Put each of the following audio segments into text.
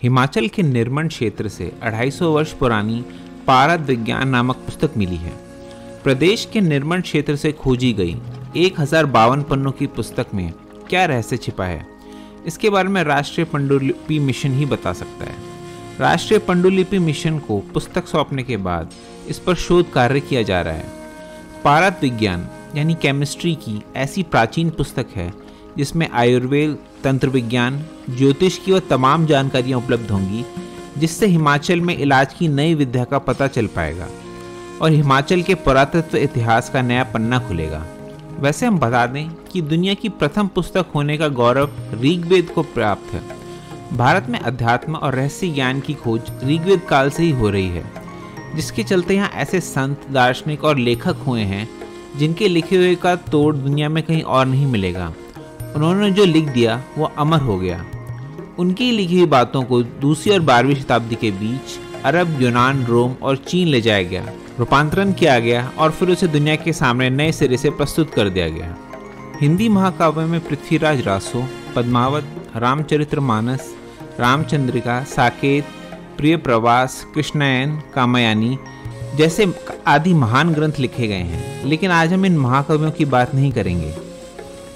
हिमाचल के निर्मण क्षेत्र से 250 वर्ष पुरानी पारद विज्ञान नामक पुस्तक मिली है। प्रदेश के निर्मण क्षेत्र से खोजी गई 1052 पन्नों की पुस्तक में क्या रहस्य छिपा है, इसके बारे में राष्ट्रीय पांडुलिपि मिशन ही बता सकता है। राष्ट्रीय पांडुलिपि मिशन को पुस्तक सौंपने के बाद इस पर शोध कार्य किया जा रहा है। पारद विज्ञान यानी केमिस्ट्री की ऐसी प्राचीन पुस्तक है जिसमें आयुर्वेद, तंत्र विज्ञान, ज्योतिष की वह तमाम जानकारियाँ उपलब्ध होंगी जिससे हिमाचल में इलाज की नई विद्या का पता चल पाएगा और हिमाचल के पुरातत्व इतिहास का नया पन्ना खुलेगा। वैसे हम बता दें कि दुनिया की प्रथम पुस्तक होने का गौरव ऋग्वेद को प्राप्त है। भारत में अध्यात्म और रहस्य ज्ञान की खोज ऋग्वेद काल से ही हो रही है, जिसके चलते यहाँ ऐसे संत, दार्शनिक और लेखक हुए हैं जिनके लिखे हुए का तोड़ दुनिया में कहीं और नहीं मिलेगा। उन्होंने जो लिख दिया वो अमर हो गया। उनकी लिखी हुई बातों को दूसरी और 12वीं शताब्दी के बीच अरब, यूनान, रोम और चीन ले जाया गया, रूपांतरण किया गया और फिर उसे दुनिया के सामने नए सिरे से प्रस्तुत कर दिया गया। हिंदी महाकाव्य में पृथ्वीराज रासो, पद्मावत, रामचरितमानस, रामचंद्रिका, साकेत, प्रिय प्रवास, कृष्णायन, कामयानी जैसे आदि महान ग्रंथ लिखे गए हैं, लेकिन आज हम इन महाकाव्यों की बात नहीं करेंगे।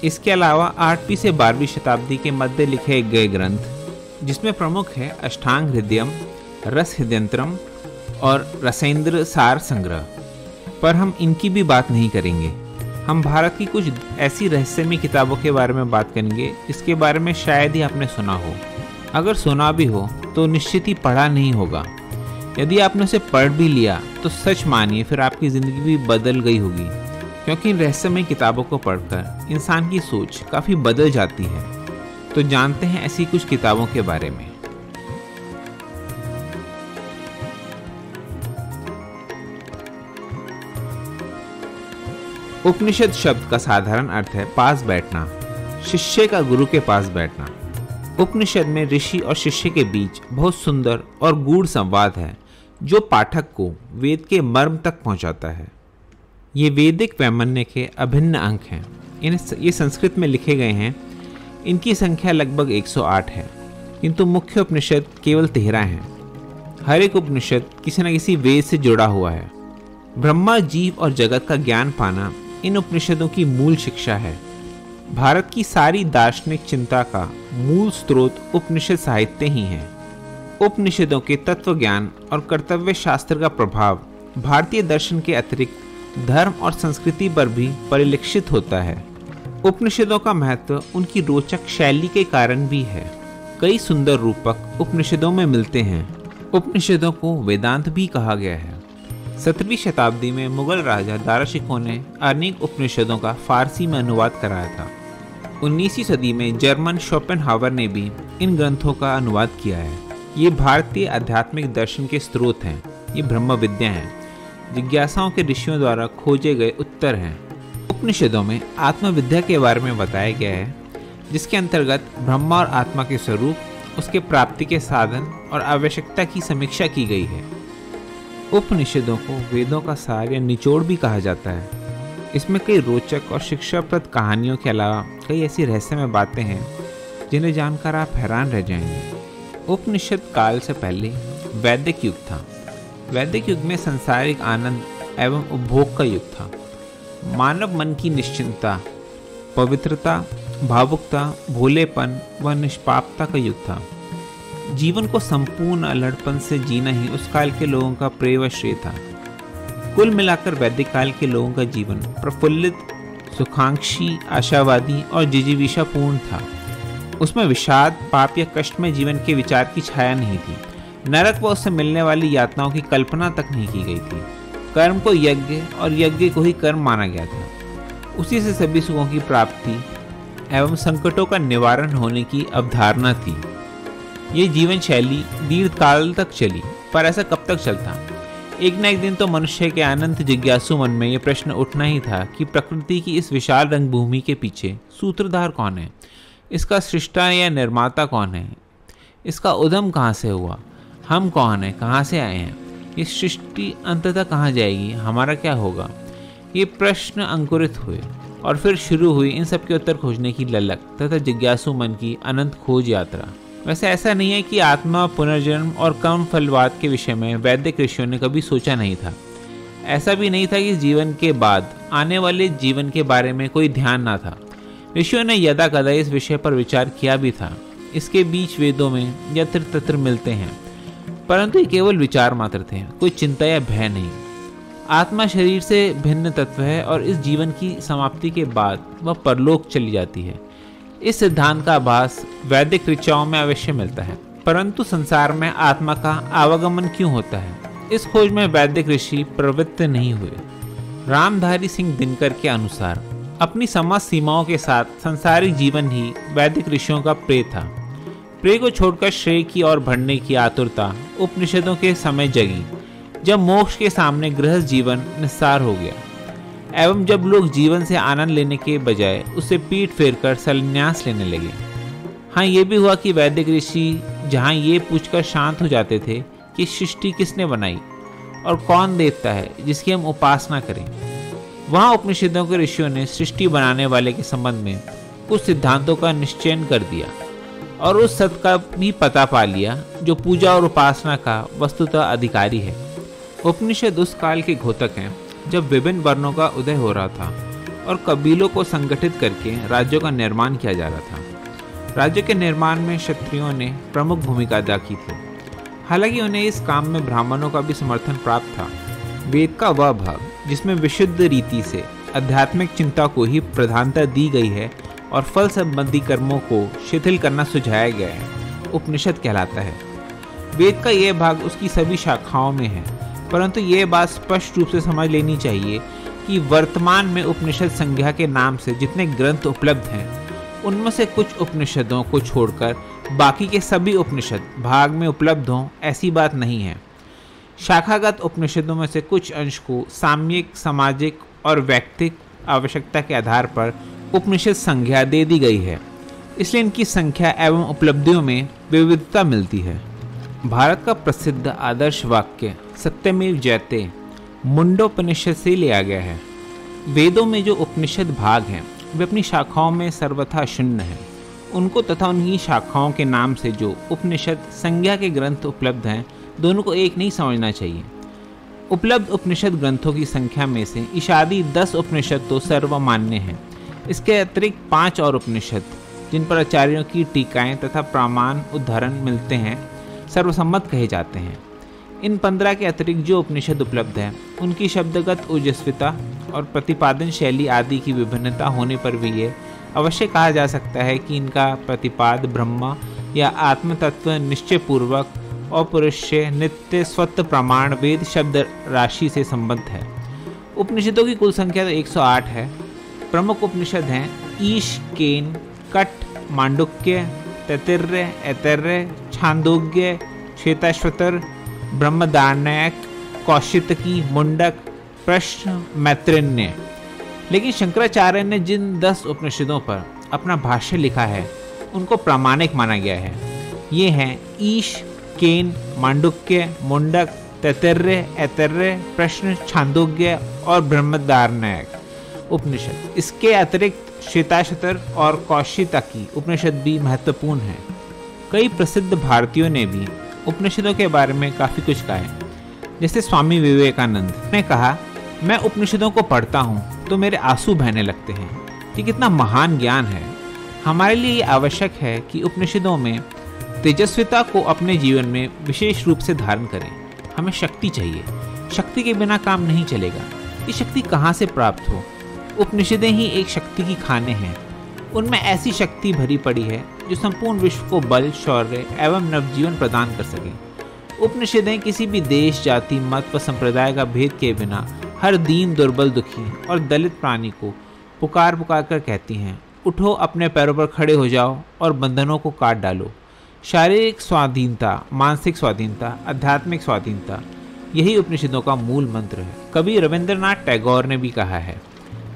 इसके अलावा 8वीं से 12वीं शताब्दी के मध्य लिखे गए ग्रंथ, जिसमें प्रमुख है अष्टांग हृदयम, रस हृदयंत्रम और रसेंद्र सार संग्रह, पर हम इनकी भी बात नहीं करेंगे। हम भारत की कुछ ऐसी रहस्यमयी किताबों के बारे में बात करेंगे जिसके बारे में शायद ही आपने सुना हो। अगर सुना भी हो तो निश्चित ही पढ़ा नहीं होगा। यदि आपने उसे पढ़ भी लिया तो सच मानिए फिर आपकी ज़िंदगी भी बदल गई होगी, क्योंकि इन रहस्यमयी किताबों को पढ़कर इंसान की सोच काफ़ी बदल जाती है। तो जानते हैं ऐसी कुछ किताबों के बारे में। उपनिषद शब्द का साधारण अर्थ है पास बैठना, शिष्य का गुरु के पास बैठना। उपनिषद में ऋषि और शिष्य के बीच बहुत सुंदर और गूढ़ संवाद है जो पाठक को वेद के मर्म तक पहुंचाता है। ये वैदिक वैमनस्य के अभिन्न अंक हैं। ये संस्कृत में लिखे गए हैं। इनकी संख्या लगभग 108 है, किंतु मुख्य उपनिषद केवल 13 हैं। हर एक उपनिषद किसी न किसी वेद से जुड़ा हुआ है। ब्रह्मा, जीव और जगत का ज्ञान पाना इन उपनिषदों की मूल शिक्षा है। भारत की सारी दार्शनिक चिंता का मूल स्रोत उपनिषद साहित्य ही है। उपनिषदों के तत्व ज्ञान और कर्तव्य शास्त्र का प्रभाव भारतीय दर्शन के अतिरिक्त धर्म और संस्कृति पर भी परिलक्षित होता है। उपनिषदों का महत्व उनकी रोचक शैली के कारण भी है। कई सुंदर रूपक उपनिषदों में मिलते हैं। उपनिषदों को वेदांत भी कहा गया है। 17वीं शताब्दी में मुगल राजा दारा शिकोह ने अनेक उपनिषदों का फारसी में अनुवाद कराया था। 19वीं सदी में जर्मन शोपेनहावर ने भी इन ग्रंथों का अनुवाद किया है। ये भारतीय आध्यात्मिक दर्शन के स्रोत हैं। ये ब्रह्म विद्या हैं, जिज्ञासाओं के ऋषियों द्वारा खोजे गए उत्तर हैं। उपनिषदों में आत्मविद्या के बारे में बताया गया है, जिसके अंतर्गत ब्रह्मा और आत्मा के स्वरूप, उसके प्राप्ति के साधन और आवश्यकता की समीक्षा की गई है। उपनिषदों को वेदों का सार या निचोड़ भी कहा जाता है। इसमें कई रोचक और शिक्षाप्रद कहानियों के अलावा कई ऐसी रहस्यमय बातें हैं जिन्हें जानकर आप हैरान रह जाएंगे। उपनिषद काल से पहले वैदिक युग था। वैदिक युग में सांसारिक आनंद एवं उपभोग का युग था। मानव मन की निश्चिंतता, पवित्रता, भावुकता, भोलेपन व निष्पापता का युग था। जीवन को संपूर्ण अल्हड़पन से जीना ही उस काल के लोगों का प्रिय व श्रेय था। कुल मिलाकर वैदिक काल के लोगों का जीवन प्रफुल्लित, सुखांक्षी, आशावादी और जिजीविषापूर्ण था। उसमें विषाद, पाप या कष्टमय जीवन के विचार की छाया नहीं थी। नरक व उससे मिलने वाली यातनाओं की कल्पना तक नहीं की गई थी। कर्म को यज्ञ और यज्ञ को ही कर्म माना गया था। उसी से सभी सुखों की प्राप्ति एवं संकटों का निवारण होने की अवधारणा थी। ये जीवन शैली दीर्घ काल तक चली, पर ऐसा कब तक चलता? एक न एक दिन तो मनुष्य के अनंत जिज्ञासु मन में यह प्रश्न उठना ही था कि प्रकृति की इस विशाल रंगभूमि के पीछे सूत्रधार कौन है? इसका सृष्टा या निर्माता कौन है? इसका उद्गम कहाँ से हुआ? हम कौन हैं? कहाँ से आए हैं? ये सृष्टि अंततः कहाँ जाएगी? हमारा क्या होगा? ये प्रश्न अंकुरित हुए और फिर शुरू हुई इन सब के उत्तर खोजने की ललक तथा जिज्ञासु मन की अनंत खोज यात्रा। वैसे ऐसा नहीं है कि आत्मा, पुनर्जन्म और कर्म फलवाद के विषय में वैदिक ऋषियों ने कभी सोचा नहीं था। ऐसा भी नहीं था कि जीवन के बाद आने वाले जीवन के बारे में कोई ध्यान ना था। ऋषियों ने यदा कदा इस विषय पर विचार किया भी था। इसके बीच वेदों में यत्र तत्र मिलते हैं, परंतु ये केवल विचार मात्र थे, कोई चिंता या भय नहीं। आत्मा शरीर से भिन्न तत्व है और इस जीवन की समाप्ति के बाद वह परलोक चली जाती है। इस सिद्धांत का आभास वैदिक ऋचाओं में अवश्य मिलता है, परंतु संसार में आत्मा का आवागमन क्यों होता है, इस खोज में वैदिक ऋषि प्रवृत्त नहीं हुए। रामधारी सिंह दिनकर के अनुसार अपनी समस्त सीमाओं के साथ सांसारिक जीवन ही वैदिक ऋषियों का प्रेय था। प्रेय को छोड़कर श्रेय की ओर बढ़ने की आतुरता उपनिषदों के समय जगी, जब मोक्ष के सामने गृहस्थ जीवन निस्सार हो गया एवं जब लोग जीवन से आनंद लेने के बजाय उसे पीठ फेरकर संन्यास लेने लगे। हाँ, ये भी हुआ कि वैदिक ऋषि जहाँ ये पूछकर शांत हो जाते थे कि सृष्टि किसने बनाई और कौन देवता है जिसकी हम उपासना करें, वहाँ उपनिषदों के ऋषियों ने सृष्टि बनाने वाले के संबंध में कुछ सिद्धांतों का निश्चयन कर दिया और उस सत्य का भी पता पा लिया जो पूजा और उपासना का वस्तुतः अधिकारी है। उपनिषद उस काल के घोतक हैं जब विभिन्न वर्णों का उदय हो रहा था और कबीलों को संगठित करके राज्यों का निर्माण किया जा रहा था। राज्य के निर्माण में क्षत्रियों ने प्रमुख भूमिका अदा की थी। हालांकि उन्हें इस काम में ब्राह्मणों का भी समर्थन प्राप्त था। वेद का वह भाग जिसमें विशुद्ध रीति से आध्यात्मिक चिंता को ही प्रधानता दी गई है और फल संबंधी कर्मों को शिथिल करना सुझाया गया है, उपनिषद कहलाता है। वेद का यह भाग उसकी सभी शाखाओं में है, परंतु यह बात स्पष्ट रूप से समझ लेनी चाहिए कि वर्तमान में उपनिषद संज्ञा के नाम से जितने ग्रंथ उपलब्ध हैं, उनमें से कुछ उपनिषदों को छोड़कर बाकी के सभी उपनिषद भाग में उपलब्ध हों, ऐसी बात नहीं है। शाखागत उपनिषदों में से कुछ अंश को सामयिक, सामाजिक और व्यक्तिक आवश्यकता के आधार पर उपनिषद संज्ञा दे दी गई है, इसलिए इनकी संख्या एवं उपलब्धियों में विविधता मिलती है। भारत का प्रसिद्ध आदर्श वाक्य सत्यमेव जयते मुंडोपनिषद से लिया गया है। वेदों में जो उपनिषद भाग हैं वे अपनी शाखाओं में सर्वथा शून्य हैं। उनको तथा उनकी शाखाओं के नाम से जो उपनिषद संज्ञा के ग्रंथ उपलब्ध हैं, दोनों को एक नहीं समझना चाहिए। उपलब्ध उपनिषद ग्रंथों की संख्या में से ईशादी 10 उपनिषद तो सर्वमान्य हैं। इसके अतिरिक्त 5 और उपनिषद जिन पर आचार्यों की टीकाएं तथा प्रमाण उदाहरण मिलते हैं सर्वसम्मत कहे जाते हैं। इन 15 के अतिरिक्त जो उपनिषद उपलब्ध हैं उनकी शब्दगत ओजस्विता और प्रतिपादन शैली आदि की विभिन्नता होने पर भी ये अवश्य कहा जा सकता है कि इनका प्रतिपाद ब्रह्म या आत्म तत्व निश्चय पूर्वक और पुरुष नित्य स्वतः प्रमाण वेद शब्द राशि से संबद्ध है। उपनिषदों की कुल संख्या तो 108 है। प्रमुख उपनिषद हैं ईश, केन, कट, मांडुक्य, तैत्तिर्य, ऐतरेय, छांदोग्य, श्वेताश्वतर, ब्रह्मदारण्यक, कौशितकी, मुंडक, प्रश्न, मैत्रेयी। लेकिन शंकराचार्य ने जिन 10 उपनिषदों पर अपना भाष्य लिखा है उनको प्रामाणिक माना गया है। ये हैं ईश, केन, मांडुक्य, मुंडक, तैत्तिर्य, ऐतरेय, प्रश्न, छांदोग्य और ब्रह्मदारण्यक उपनिषद। इसके अतिरिक्त श्वेताश्वतर और कौशितकी उपनिषद भी महत्वपूर्ण हैं। कई प्रसिद्ध भारतीयों ने भी उपनिषदों के बारे में काफ़ी कुछ कहा है। जैसे स्वामी विवेकानंद ने कहा, मैं उपनिषदों को पढ़ता हूँ तो मेरे आंसू बहने लगते हैं। ये कितना महान ज्ञान है। हमारे लिए ये आवश्यक है कि उपनिषदों में तेजस्विता को अपने जीवन में विशेष रूप से धारण करें। हमें शक्ति चाहिए, शक्ति के बिना काम नहीं चलेगा। ये शक्ति कहाँ से प्राप्त हो? उपनिषदें ही एक शक्ति की खाने हैं। उनमें ऐसी शक्ति भरी पड़ी है जो संपूर्ण विश्व को बल, शौर्य एवं नवजीवन प्रदान कर सके। उपनिषदें किसी भी देश, जाति, मत व संप्रदाय का भेद किए बिना हर दीन, दुर्बल, दुखी और दलित प्राणी को पुकार पुकार कर कहती हैं, उठो, अपने पैरों पर खड़े हो जाओ और बंधनों को काट डालो। शारीरिक स्वाधीनता, मानसिक स्वाधीनता, आध्यात्मिक स्वाधीनता, यही उपनिषदों का मूल मंत्र है। कवि रविंद्रनाथ टैगोर ने भी कहा है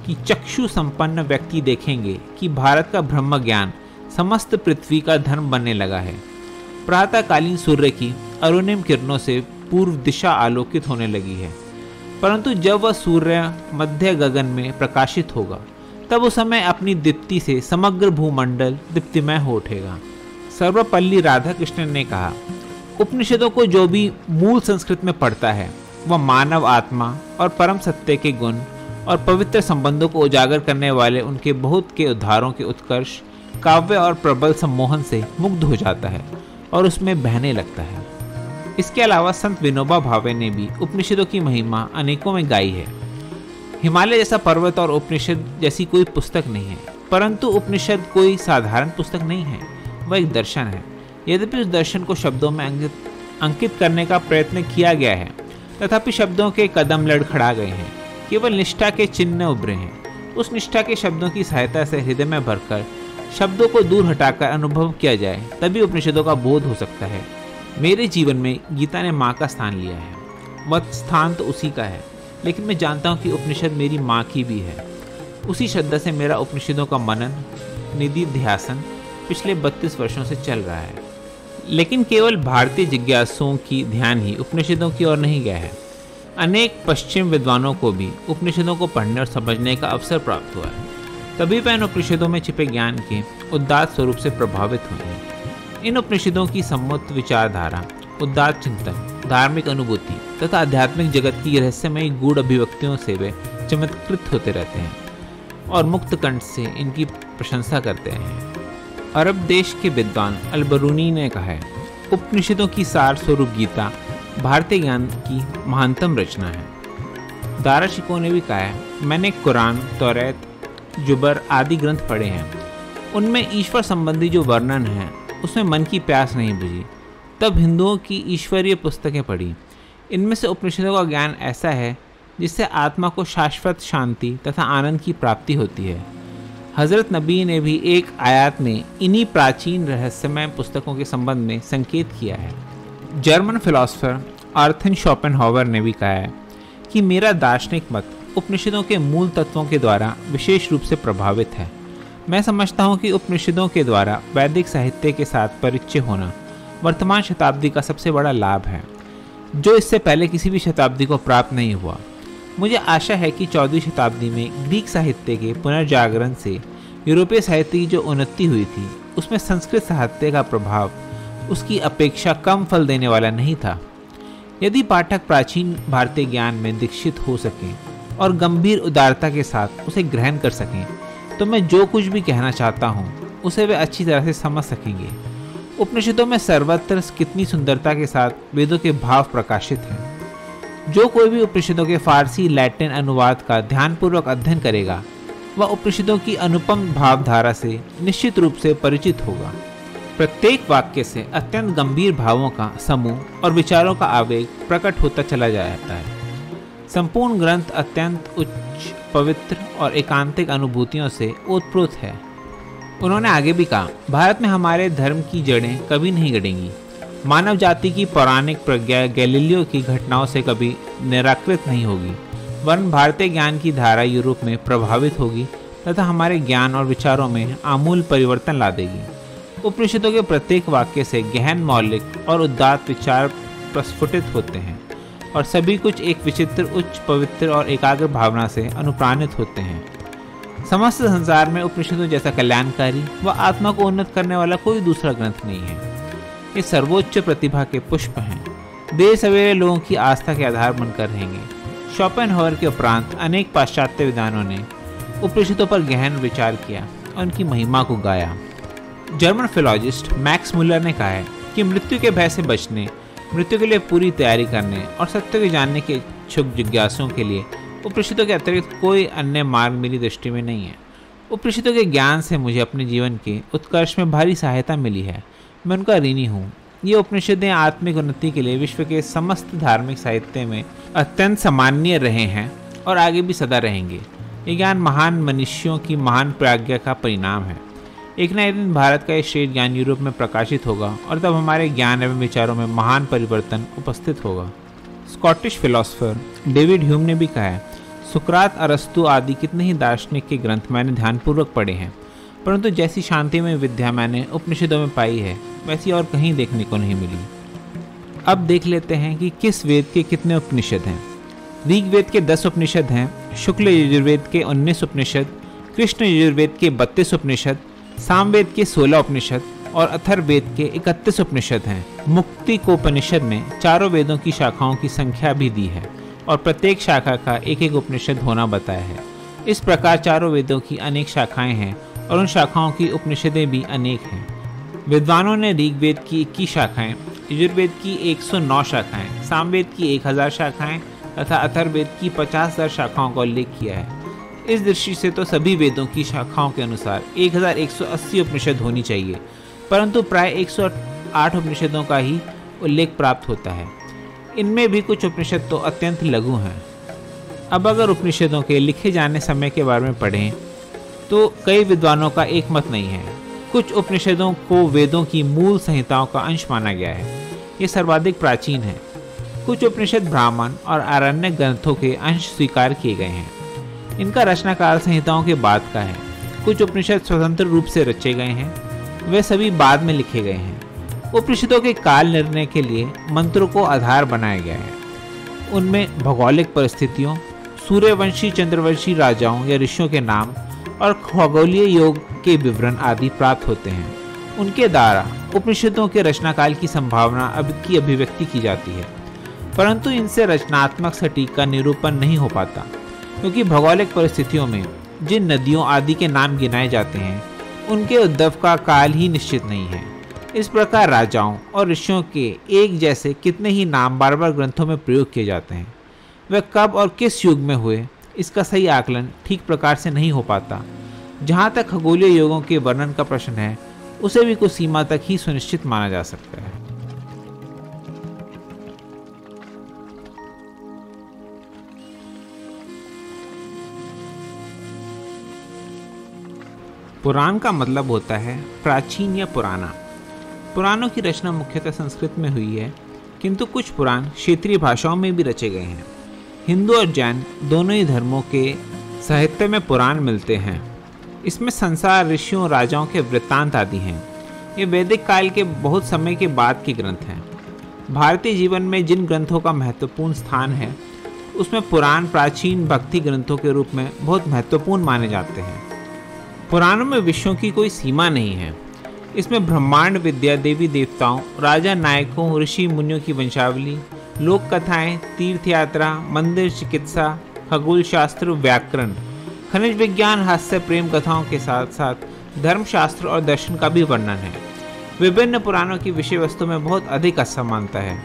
कि चक्षु संपन्न व्यक्ति देखेंगे कि भारत का ब्रह्म ज्ञान समस्त पृथ्वी का धर्म बनने लगा है। प्रातःकालीन सूर्य की अरुणिम किरणों से पूर्व दिशा आलोकित होने लगी है, परंतु जब वह सूर्य मध्य गगन में प्रकाशित होगा तब उस समय अपनी दीप्ति से समग्र भूमंडल दीप्तिमय हो उठेगा। सर्वपल्ली राधाकृष्णन ने कहा, उपनिषदों को जो भी मूल संस्कृत में पढ़ता है वह मानव आत्मा और परम सत्य के गुण और पवित्र संबंधों को उजागर करने वाले उनके बहुत के उद्धारों के उत्कर्ष, काव्य और प्रबल सम्मोहन से मुग्ध हो जाता है और उसमें बहने लगता है। इसके अलावा संत विनोबा भावे ने भी उपनिषदों की महिमा अनेकों में गाई है। हिमालय जैसा पर्वत और उपनिषद जैसी कोई पुस्तक नहीं है, परंतु उपनिषद कोई साधारण पुस्तक नहीं है, वह एक दर्शन है। यद्यपि उस दर्शन को शब्दों में अंकित करने का प्रयत्न किया गया है, तथापि शब्दों के कदम लड़खड़ा गए हैं, केवल निष्ठा के चिन्ह उभरे हैं। उस निष्ठा के शब्दों की सहायता से हृदय में भरकर शब्दों को दूर हटाकर अनुभव किया जाए, तभी उपनिषदों का बोध हो सकता है। मेरे जीवन में गीता ने माँ का स्थान लिया है। वह स्थान तो उसी का है, लेकिन मैं जानता हूँ कि उपनिषद मेरी माँ की भी है। उसी श्रद्धा से मेरा उपनिषदों का मनन, निधिध्यासन पिछले 32 वर्षों से चल रहा है। लेकिन केवल भारतीय जिज्ञासुओं की ध्यान ही उपनिषदों की ओर नहीं गया है। अनेक पश्चिम विद्वानों को भी उपनिषदों को पढ़ने और समझने का अवसर प्राप्त हुआ है, तभी वह इन उपनिषदों में छिपे ज्ञान के उदात्त स्वरूप से प्रभावित हुए हैं। इन उपनिषदों की सम्मत विचारधारा, उदात्त चिंतन, धार्मिक अनुभूति तथा आध्यात्मिक जगत की रहस्यमयी गूढ़ अभिव्यक्तियों से वे चमत्कृत होते रहते हैं और मुक्त कंठ से इनकी प्रशंसा करते हैं। अरब देश के विद्वान अल-बरूनी ने कहा है, उपनिषदों की सार स्वरूप गीता भारतीय ज्ञान की महानतम रचना है। दारा शिकोह ने भी कहा है, मैंने कुरान, तौरात, जुबर आदि ग्रंथ पढ़े हैं। उनमें ईश्वर संबंधी जो वर्णन है उसमें मन की प्यास नहीं बुझी। तब हिंदुओं की ईश्वरीय पुस्तकें पढ़ी। इनमें से उपनिषदों का ज्ञान ऐसा है जिससे आत्मा को शाश्वत शांति तथा आनंद की प्राप्ति होती है। हज़रत नबी ने भी एक आयत में इन्हीं प्राचीन रहस्यमय पुस्तकों के संबंध में संकेत किया है। जर्मन फिलोसोफर आर्थन शोपेनहावर ने भी कहा है कि मेरा दार्शनिक मत उपनिषदों के मूल तत्वों के द्वारा विशेष रूप से प्रभावित है। मैं समझता हूँ कि उपनिषदों के द्वारा वैदिक साहित्य के साथ परिचय होना वर्तमान शताब्दी का सबसे बड़ा लाभ है, जो इससे पहले किसी भी शताब्दी को प्राप्त नहीं हुआ। मुझे आशा है कि 14वीं शताब्दी में ग्रीक साहित्य के पुनर्जागरण से यूरोपीय साहित्य की जो उन्नति हुई थी, उसमें संस्कृत साहित्य का प्रभाव उसकी अपेक्षा कम फल देने वाला नहीं था। यदि पाठक प्राचीन भारतीय ज्ञान में दीक्षित हो सकें और गंभीर उदारता के साथ उसे ग्रहण कर सकें, तो मैं जो कुछ भी कहना चाहता हूँ उसे वे अच्छी तरह से समझ सकेंगे। उपनिषदों में सर्वत्र कितनी सुंदरता के साथ वेदों के भाव प्रकाशित हैं। जो कोई भी उपनिषदों के फारसी लैटिन अनुवाद का ध्यानपूर्वक अध्ययन करेगा, वह उपनिषदों की अनुपम भावधारा से निश्चित रूप से परिचित होगा। प्रत्येक वाक्य से अत्यंत गंभीर भावों का समूह और विचारों का आवेग प्रकट होता चला जाता है। संपूर्ण ग्रंथ अत्यंत उच्च, पवित्र और एकांतिक अनुभूतियों से ओतप्रोत है। उन्होंने आगे भी कहा, भारत में हमारे धर्म की जड़ें कभी नहीं गड़ेंगी। मानव जाति की पौराणिक प्रज्ञा गैलीलियो की घटनाओं से कभी निराकृत नहीं होगी, वरन भारतीय ज्ञान की धारा यूरोप में प्रभावित होगी तथा हमारे ज्ञान और विचारों में आमूल परिवर्तन ला देगी। उपनिषदों के प्रत्येक वाक्य से गहन, मौलिक और उदात्त विचार प्रस्फुटित होते हैं और सभी कुछ एक विचित्र, उच्च, पवित्र और एकाग्र भावना से अनुप्राणित होते हैं। समस्त संसार में उपनिषदों जैसा कल्याणकारी व आत्मा को उन्नत करने वाला कोई दूसरा ग्रंथ नहीं है। ये सर्वोच्च प्रतिभा के पुष्प हैं। देर सवेरे लोगों की आस्था के आधार बनकर रहेंगे। शोपेनहावर के उपरांत अनेक पाश्चात्य विद्वानों ने उपनिषदों पर गहन विचार किया और उनकी महिमा को गाया। जर्मन फिलोजिस्ट मैक्स मुलर ने कहा है कि मृत्यु के भय से बचने, मृत्यु के लिए पूरी तैयारी करने और सत्य को जानने के इच्छुक जिज्ञासुओं के लिए उपनिषदों के अतिरिक्त कोई अन्य मार्ग मेरी दृष्टि में नहीं है। उपनिषदों के ज्ञान से मुझे अपने जीवन के उत्कर्ष में भारी सहायता मिली है। मैं उनका ऋणी हूँ। ये उपनिषदें आत्मिक उन्नति के लिए विश्व के समस्त धार्मिक साहित्य में अत्यंत सामान्य रहे हैं और आगे भी सदा रहेंगे। ये ज्ञान महान मनुष्यों की महान प्रज्ञा का परिणाम है। एक न एक दिन भारत का ये श्रेष्ठ ज्ञान यूरोप में प्रकाशित होगा और तब हमारे ज्ञान एवं विचारों में महान परिवर्तन उपस्थित होगा। स्कॉटिश फिलोसोफर डेविड ह्यूम ने भी कहा है, सुकरात, अरस्तु आदि कितने ही दार्शनिक के ग्रंथ मैंने ध्यानपूर्वक पढ़े हैं, परंतु जैसी शांति में विद्या मैंने उपनिषदों में पाई है वैसी और कहीं देखने को नहीं मिली। अब देख लेते हैं कि किस वेद के कितने उपनिषद हैं। ऋग्वेद के 10 उपनिषद हैं, शुक्ल यजुर्वेद के 19 उपनिषद, कृष्ण यजुर्वेद के 32 उपनिषद, सामवेद के 16 उपनिषद, और अथर्ववेद के 31 उपनिषद हैं। मुक्तिकोपनिषद में चारों वेदों की शाखाओं की संख्या भी दी है और प्रत्येक शाखा का एक एक उपनिषद होना बताया है। इस प्रकार चारों वेदों की अनेक शाखाएं हैं और उन शाखाओं की उपनिषदें भी अनेक हैं। विद्वानों ने ऋग्वेद की 21 शाखाएं, यजुर्वेद की 109 शाखाएं, सामवेद की 1000 शाखाएं तथा अथर्ववेद की 50,000 शाखाओं का उल्लेख किया है। इस दृष्टि से तो सभी वेदों की शाखाओं के अनुसार 1180 उपनिषद होनी चाहिए, परंतु प्राय 108 उपनिषदों का ही उल्लेख प्राप्त होता है। इनमें भी कुछ उपनिषद तो अत्यंत लघु हैं। अब अगर उपनिषदों के लिखे जाने समय के बारे में पढ़ें तो कई विद्वानों का एक मत नहीं है। कुछ उपनिषदों को वेदों की मूल संहिताओं का अंश माना गया है। ये सर्वाधिक प्राचीन है। कुछ उपनिषद ब्राह्मण और आरण्यक ग्रंथों के अंश स्वीकार किए गए हैं। इनका रचनाकाल संहिताओं के बाद का है। कुछ उपनिषद स्वतंत्र रूप से रचे गए हैं, वे सभी बाद में लिखे गए हैं। उपनिषदों के काल निर्णय के लिए मंत्रों को आधार बनाया गया है। उनमें भौगोलिक परिस्थितियों, सूर्यवंशी चंद्रवंशी राजाओं या ऋषियों के नाम और खगोलीय योग के विवरण आदि प्राप्त होते हैं। उनके द्वारा उपनिषदों के रचनाकाल की संभावना की अभिव्यक्ति की जाती है, परंतु इनसे रचनात्मक सटीक का निरूपण नहीं हो पाता, क्योंकि भौगोलिक परिस्थितियों में जिन नदियों आदि के नाम गिनाए जाते हैं उनके उद्भव का काल ही निश्चित नहीं है। इस प्रकार राजाओं और ऋषियों के एक जैसे कितने ही नाम बार बार ग्रंथों में प्रयोग किए जाते हैं। वे कब और किस युग में हुए, इसका सही आकलन ठीक प्रकार से नहीं हो पाता। जहाँ तक खगोलीय योगों के वर्णन का प्रश्न है, उसे भी कुछ सीमा तक ही सुनिश्चित माना जा सकता है। पुराण का मतलब होता है प्राचीन या पुराना। पुराणों की रचना मुख्यतः संस्कृत में हुई है, किंतु कुछ पुराण क्षेत्रीय भाषाओं में भी रचे गए हैं। हिंदू और जैन दोनों ही धर्मों के साहित्य में पुराण मिलते हैं। इसमें संसार, ऋषियों, राजाओं के वृत्तांत आदि हैं। ये वैदिक काल के बहुत समय के बाद के ग्रंथ हैं। भारतीय जीवन में जिन ग्रंथों का महत्वपूर्ण स्थान है, उसमें पुराण प्राचीन भक्ति ग्रंथों के रूप में बहुत महत्वपूर्ण माने जाते हैं। पुराणों में विषयों की कोई सीमा नहीं है। इसमें ब्रह्मांड विद्या, देवी देवताओं, राजा नायकों, ऋषि मुनियों की वंशावली, लोक कथाएं, तीर्थ यात्रा, मंदिर, चिकित्सा, खगोल शास्त्र, व्याकरण, खनिज विज्ञान, हास्य, प्रेम कथाओं के साथ साथ धर्मशास्त्र और दर्शन का भी वर्णन है। विभिन्न पुराणों की विषय वस्तु में बहुत अधिक असमानता है।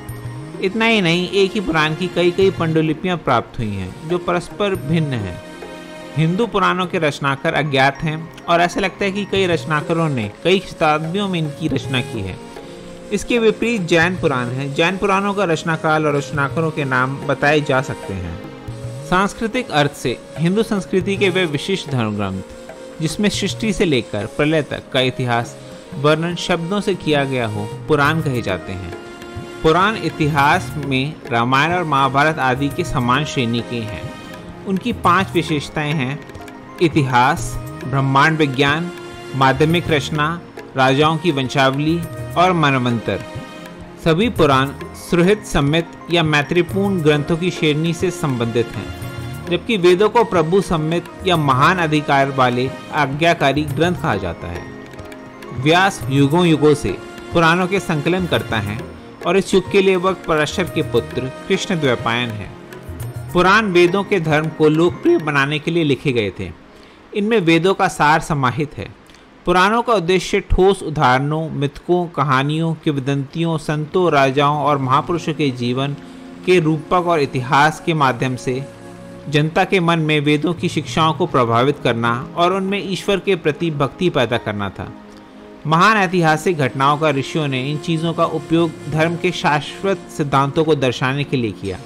इतना ही नहीं, एक ही पुराण की कई कई पांडुलिपियां प्राप्त हुई हैं जो परस्पर भिन्न हैं। हिंदू पुराणों के रचनाकार अज्ञात हैं और ऐसा लगता है कि कई रचनाकारों ने कई शताब्दियों में इनकी रचना की है। इसके विपरीत जैन पुराण है। जैन पुराणों का रचनाकाल और रचनाकारों के नाम बताए जा सकते हैं। सांस्कृतिक अर्थ से हिंदू संस्कृति के वे विशिष्ट धर्म ग्रंथ जिसमें सृष्टि से लेकर प्रलय तक का इतिहास वर्णन शब्दों से किया गया हो, पुराण कहे जाते हैं। पुराण इतिहास में रामायण और महाभारत आदि के समान श्रेणी के हैं। उनकी 5 विशेषताएं हैं: इतिहास, ब्रह्मांड विज्ञान, माध्यमिक रचना, राजाओं की वंशावली और मनवंतर। सभी पुराण सुहृद सम्मित या मैत्रीपूर्ण ग्रंथों की श्रेणी से संबंधित हैं, जबकि वेदों को प्रभु सम्मित या महान अधिकार वाले आज्ञाकारी ग्रंथ कहा जाता है। व्यास युगों युगों से पुराणों के संकलन करता है और इस युग के लिए वक्त पराशर के पुत्र कृष्ण द्वैपायन है। पुराण वेदों के धर्म को लोकप्रिय बनाने के लिए लिखे गए थे। इनमें वेदों का सार समाहित है। पुराणों का उद्देश्य ठोस उदाहरणों, मिथकों, कहानियों, किंवदंतियों, संतों, राजाओं और महापुरुषों के जीवन के रूपक और इतिहास के माध्यम से जनता के मन में वेदों की शिक्षाओं को प्रभावित करना और उनमें ईश्वर के प्रति भक्ति पैदा करना था। महान ऐतिहासिक घटनाओं का ऋषियों ने इन चीज़ों का उपयोग धर्म के शाश्वत सिद्धांतों को दर्शाने के लिए किया।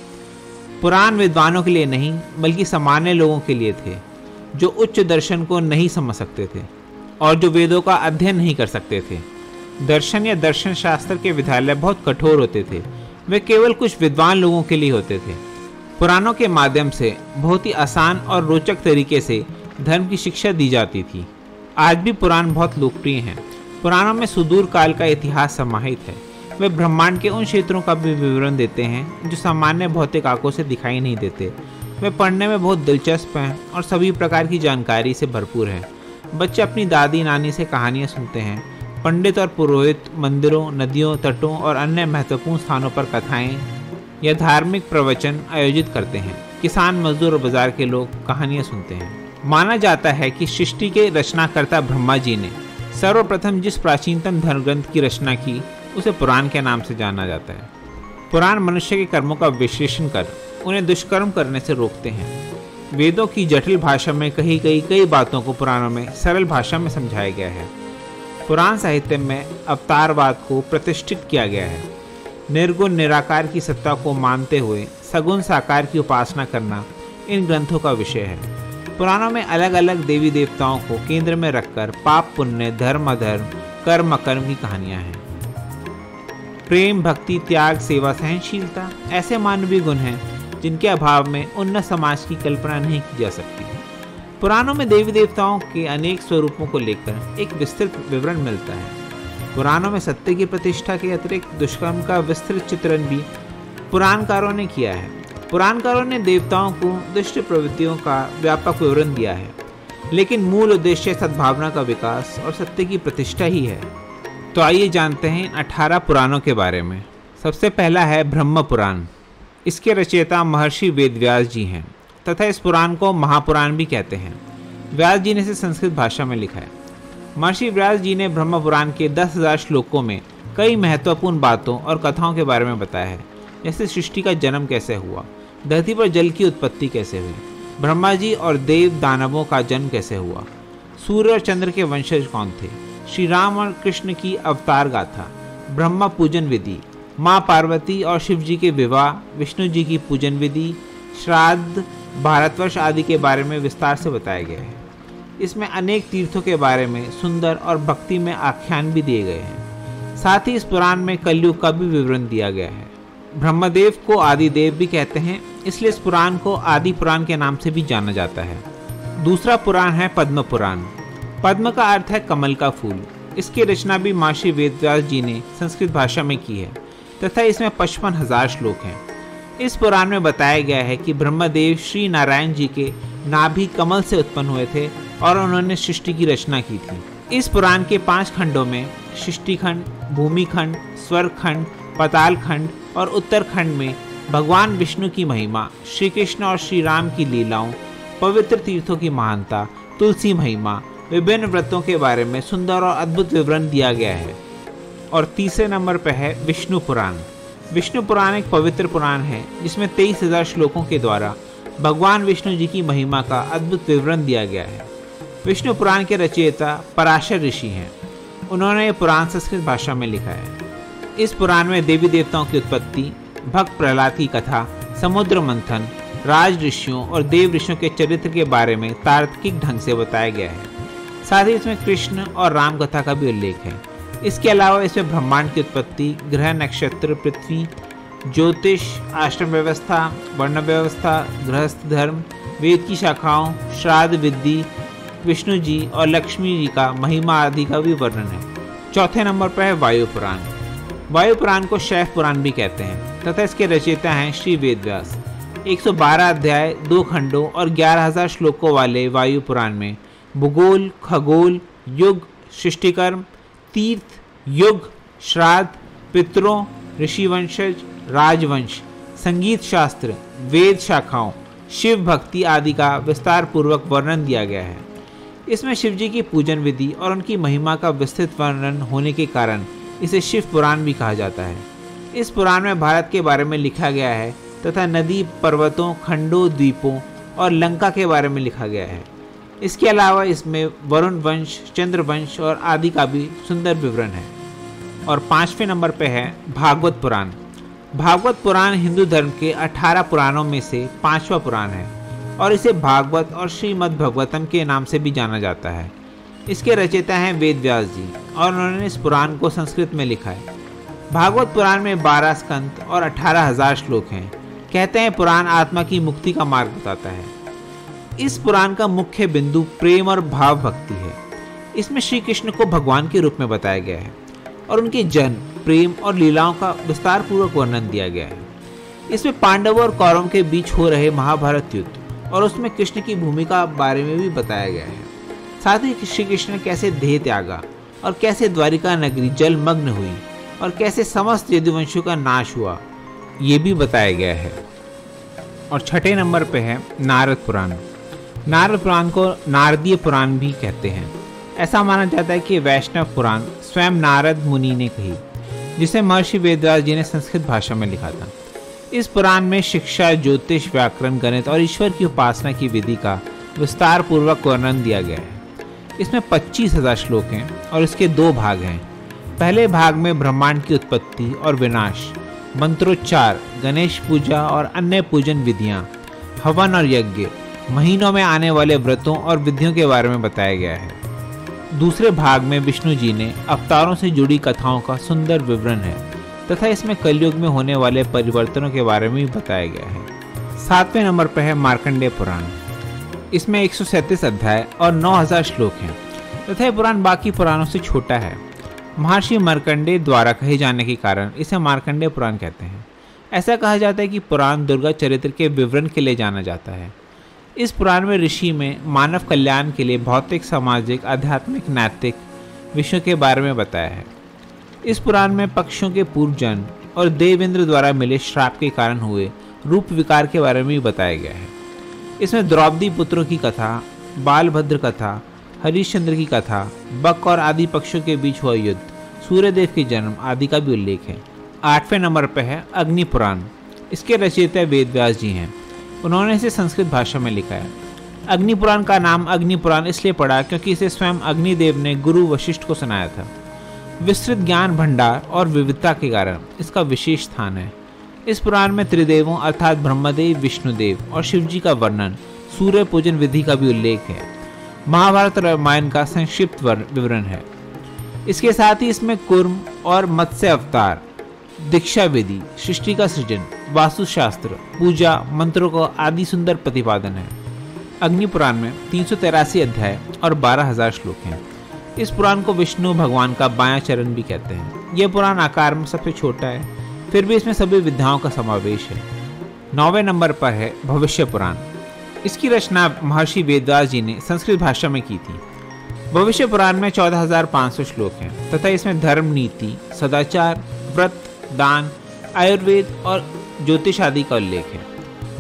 पुराण विद्वानों के लिए नहीं, बल्कि सामान्य लोगों के लिए थे, जो उच्च दर्शन को नहीं समझ सकते थे और जो वेदों का अध्ययन नहीं कर सकते थे। दर्शन या दर्शन शास्त्र के विद्यालय बहुत कठोर होते थे। वे केवल कुछ विद्वान लोगों के लिए होते थे। पुराणों के माध्यम से बहुत ही आसान और रोचक तरीके से धर्म की शिक्षा दी जाती थी। आज भी पुराण बहुत लोकप्रिय हैं। पुराणों में सुदूर काल का इतिहास समाहित है। वे ब्रह्मांड के उन क्षेत्रों का भी विवरण देते हैं जो सामान्य भौतिक आंखों से दिखाई नहीं देते। वे पढ़ने में बहुत दिलचस्प हैं और सभी प्रकार की जानकारी से भरपूर है। बच्चे अपनी दादी नानी से कहानियाँ सुनते हैं, पंडित और पुरोहित मंदिरों, नदियों, तटों और अन्य महत्वपूर्ण स्थानों पर कथाएं या धार्मिक प्रवचन आयोजित करते हैं। किसान, मजदूर और बाजार के लोग कहानियां सुनते हैं। माना जाता है कि सृष्टि के रचनाकर्ता ब्रह्मा जी ने सर्वप्रथम जिस प्राचीनतम धर्म ग्रंथ की रचना की उसे पुराण के नाम से जाना जाता है। पुराण मनुष्य के कर्मों का विश्लेषण कर उन्हें दुष्कर्म करने से रोकते हैं। वेदों की जटिल भाषा में कही गई कई बातों को पुराणों में सरल भाषा में समझाया गया है। पुराण साहित्य में अवतारवाद को प्रतिष्ठित किया गया है। निर्गुण निराकार की सत्ता को मानते हुए सगुण साकार की उपासना करना इन ग्रंथों का विषय है। पुराणों में अलग अलग देवी देवताओं को केंद्र में रखकर पाप पुण्य, धर्म अधर्म, कर्म अकर्म की कहानियां हैं। प्रेम, भक्ति, त्याग, सेवा, सहनशीलता ऐसे मानवीय गुण हैं जिनके अभाव में उन्नत समाज की कल्पना नहीं की जा सकती। पुराणों में देवी देवताओं के अनेक स्वरूपों को लेकर एक विस्तृत विवरण मिलता है। पुराणों में सत्य की प्रतिष्ठा के अतिरिक्त दुष्कर्म का विस्तृत चित्रण भी पुराणकारों ने किया है। पुराणकारों ने देवताओं को दुष्ट प्रवृत्तियों का व्यापक विवरण दिया है, लेकिन मूल उद्देश्य सद्भावना का विकास और सत्य की प्रतिष्ठा ही है। तो आइए जानते हैं 18 पुराणों के बारे में। सबसे पहला है ब्रह्म पुराण। इसके रचयिता महर्षि वेदव्यास जी हैं तथा इस पुराण को महापुराण भी कहते हैं। व्यास जी ने इसे संस्कृत भाषा में लिखा है। महर्षि व्यास जी ने ब्रह्म पुराण के 10,000 श्लोकों में कई महत्वपूर्ण बातों और कथाओं के बारे में बताया है, जैसे सृष्टि का जन्म कैसे हुआ, धरती पर जल की उत्पत्ति कैसे हुई, ब्रह्मा जी और देव दानवों का जन्म कैसे हुआ, सूर्य और चंद्र के वंशज कौन थे, श्री राम और कृष्ण की अवतार गाथा, ब्रह्मा पूजन विधि, माँ पार्वती और शिव जी के विवाह, विष्णु जी की पूजन विधि, श्राद्ध, भारतवर्ष आदि के बारे में विस्तार से बताया गया है। इसमें अनेक तीर्थों के बारे में सुंदर और भक्ति में आख्यान भी दिए गए हैं। साथ ही इस पुराण में कलयुग का भी विवरण दिया गया है। ब्रह्मदेव को आदि देव भी कहते हैं, इसलिए इस पुराण को आदि पुराण के नाम से भी जाना जाता है। दूसरा पुराण है पद्म पुराण। पद्म का अर्थ है कमल का फूल। इसकी रचना भी महर्षि वेदव्यास जी ने संस्कृत भाषा में की है तथा इसमें 55,000 श्लोक हैं। इस पुराण में बताया गया है कि ब्रह्मदेव श्री नारायण जी के नाभि कमल से उत्पन्न हुए थे और उन्होंने सृष्टि की रचना की थी। इस पुराण के 5 खंडों में सृष्टि खंड, भूमि खंड, स्वर्ग खंड, पाताल खंड और उत्तरखंड में भगवान विष्णु की महिमा, श्री कृष्ण और श्री राम की लीलाओं, पवित्र तीर्थों की महानता, तुलसी महिमा, विभिन्न व्रतों के बारे में सुंदर और अद्भुत विवरण दिया गया है। और तीसरे नंबर पर है विष्णु पुराण। विष्णु पुराण एक पवित्र पुराण है जिसमें 23,000 श्लोकों के द्वारा भगवान विष्णु जी की महिमा का अद्भुत विवरण दिया गया है। विष्णु पुराण के रचयिता पराशर ऋषि हैं। उन्होंने ये पुराण संस्कृत भाषा में लिखा है। इस पुराण में देवी देवताओं की उत्पत्ति, भक्त प्रहलाद की कथा, समुद्र मंथन, राज ऋषियों और देव ऋषियों के चरित्र के बारे में तार्किक ढंग से बताया गया है। साथ ही इसमें कृष्ण और राम कथा का भी उल्लेख है। इसके अलावा इसमें ब्रह्मांड की उत्पत्ति, ग्रह नक्षत्र, पृथ्वी, ज्योतिष, आश्रम व्यवस्था, वर्ण व्यवस्था, गृहस्थ धर्म, वेद की शाखाओं, श्राद्ध विधि, विष्णु जी और लक्ष्मी जी का महिमा आदि का भी वर्णन है। चौथे नंबर पर है वायु पुराण। वायु पुराण को शैव पुराण भी कहते हैं तथा इसके रचयिता हैं श्री वेदव्यास। 112 अध्याय, 2 खंडों और 11,000 श्लोकों वाले वायु पुराण में भूगोल, खगोल, युग, सृष्टिकर्म, तीर्थ, युग, श्राद्ध, पितरों, ऋषि वंशज, राजवंश, संगीत शास्त्र, वेद शाखाओं, शिव भक्ति आदि का विस्तार पूर्वक वर्णन दिया गया है। इसमें शिव जी की पूजन विधि और उनकी महिमा का विस्तृत वर्णन होने के कारण इसे शिव पुराण भी कहा जाता है। इस पुराण में भारत के बारे में लिखा गया है तथा नदी, पर्वतों, खंडों, द्वीपों और लंका के बारे में लिखा गया है। इसके अलावा इसमें वरुण वंश, चंद्र वंश और आदि का भी सुंदर विवरण है। और 5वें नंबर पर है भागवत पुराण। भागवत पुराण हिंदू धर्म के 18 पुराणों में से 5वां पुराण है और इसे भागवत और श्रीमद् भागवतम के नाम से भी जाना जाता है। इसके रचयिता हैं वेद व्यास जी और उन्होंने इस पुराण को संस्कृत में लिखा है। भागवत पुराण में 12 स्कंद और 18,000 श्लोक हैं। कहते हैं पुराण आत्मा की मुक्ति का मार्ग बताता है। इस पुराण का मुख्य बिंदु प्रेम और भाव भक्ति है। इसमें श्री कृष्ण को भगवान के रूप में बताया गया है और उनके जन्म, प्रेम और लीलाओं का विस्तार पूर्वक वर्णन दिया गया है। इसमें पांडवों और कौरवों के बीच हो रहे महाभारत युद्ध और उसमें कृष्ण की भूमिका बारे में भी बताया गया है। साथ ही श्री कृष्ण ने कैसे देह त्यागा और कैसे द्वारिका नगरी जलमग्न हुई और कैसे समस्त यदुवंशियों का नाश हुआ, ये भी बताया गया है। और छठे नंबर पे है नारद पुराण। नारद पुराण को नारदीय पुराण भी कहते हैं। ऐसा माना जाता है कि वैष्णव पुराण स्वयं नारद मुनि ने कही, जिसे महर्षि वेदव्यास जी ने संस्कृत भाषा में लिखा था। इस पुराण में शिक्षा, ज्योतिष, व्याकरण, गणित और ईश्वर की उपासना की विधि का विस्तार पूर्वक वर्णन दिया गया है। इसमें 25,000 श्लोक हैं और इसके 2 भाग हैं। पहले भाग में ब्रह्मांड की उत्पत्ति और विनाश, मंत्रोच्चार, गणेश पूजा और अन्य पूजन विधियां, हवन और यज्ञ, महीनों में आने वाले व्रतों और विधियों के बारे में बताया गया है। दूसरे भाग में विष्णु जी ने अवतारों से जुड़ी कथाओं का सुंदर विवरण है तथा इसमें कलयुग में होने वाले परिवर्तनों के बारे में भी बताया गया है। 7वें नंबर पर है मार्कंडेय पुराण। इसमें 137 अध्याय और 9,000 श्लोक हैं तथा यह पुराण बाकी पुराणों से छोटा है। महर्षि मार्कंडेय द्वारा कहे जाने के कारण इसे मार्कंडेय पुराण कहते हैं। ऐसा कहा जाता है कि पुराण दुर्गा चरित्र के विवरण के लिए जाना जाता है। इस पुराण में ऋषि में मानव कल्याण के लिए भौतिक, सामाजिक, आध्यात्मिक, नैतिक विषयों के बारे में बताया है। इस पुराण में पक्षियों के पूर्व जन्म और देवेंद्र द्वारा मिले श्राप के कारण हुए रूप विकार के बारे में भी बताया गया है। इसमें द्रौपदी पुत्रों की कथा, बालभद्र कथा, हरिश्चंद्र की कथा, बक और आदि पक्षियों के बीच हुआ युद्ध, सूर्यदेव के जन्म आदि का भी उल्लेख है। 8वें नंबर पर है अग्नि पुराण। इसके रचयिता वेदव्यास जी हैं। उन्होंने इसे संस्कृत भाषा में लिखा है। अग्नि पुराण का नाम अग्नि पुराण इसलिए पड़ा क्योंकि इसे स्वयं अग्निदेव ने गुरु वशिष्ठ को सुनाया था। विस्तृत ज्ञान भंडार और विविधता के कारण इसका विशेष स्थान है। इस पुराण में त्रिदेवों अर्थात ब्रह्मदेव, विष्णुदेव और शिवजी का वर्णन, सूर्य पूजन विधि का भी उल्लेख है। महाभारत रामायण का संक्षिप्त विवरण है। इसके साथ ही इसमें कूर्म और मत्स्य अवतार, दीक्षा विधि, सृष्टि का सृजन, वास्तुशास्त्र, पूजा, मंत्रों का आदि सुंदर प्रतिपादन है। अग्नि पुराण में 383 अध्याय और 12,000 श्लोक हैं। इस पुराण को विष्णु भगवान का बायां चरण भी कहते हैं। यह पुराण आकार में सबसे छोटा है, फिर भी इसमें सभी विद्याओं का समावेश है। 9वें नंबर पर है भविष्य पुराण। इसकी रचना महर्षि वेदव्यास जी ने संस्कृत भाषा में की थी। भविष्य पुराण में 14,500 श्लोक हैं तथा इसमें धर्म, नीति, सदाचार, व्रत, दान, आयुर्वेद और ज्योतिष आदि का उल्लेख है।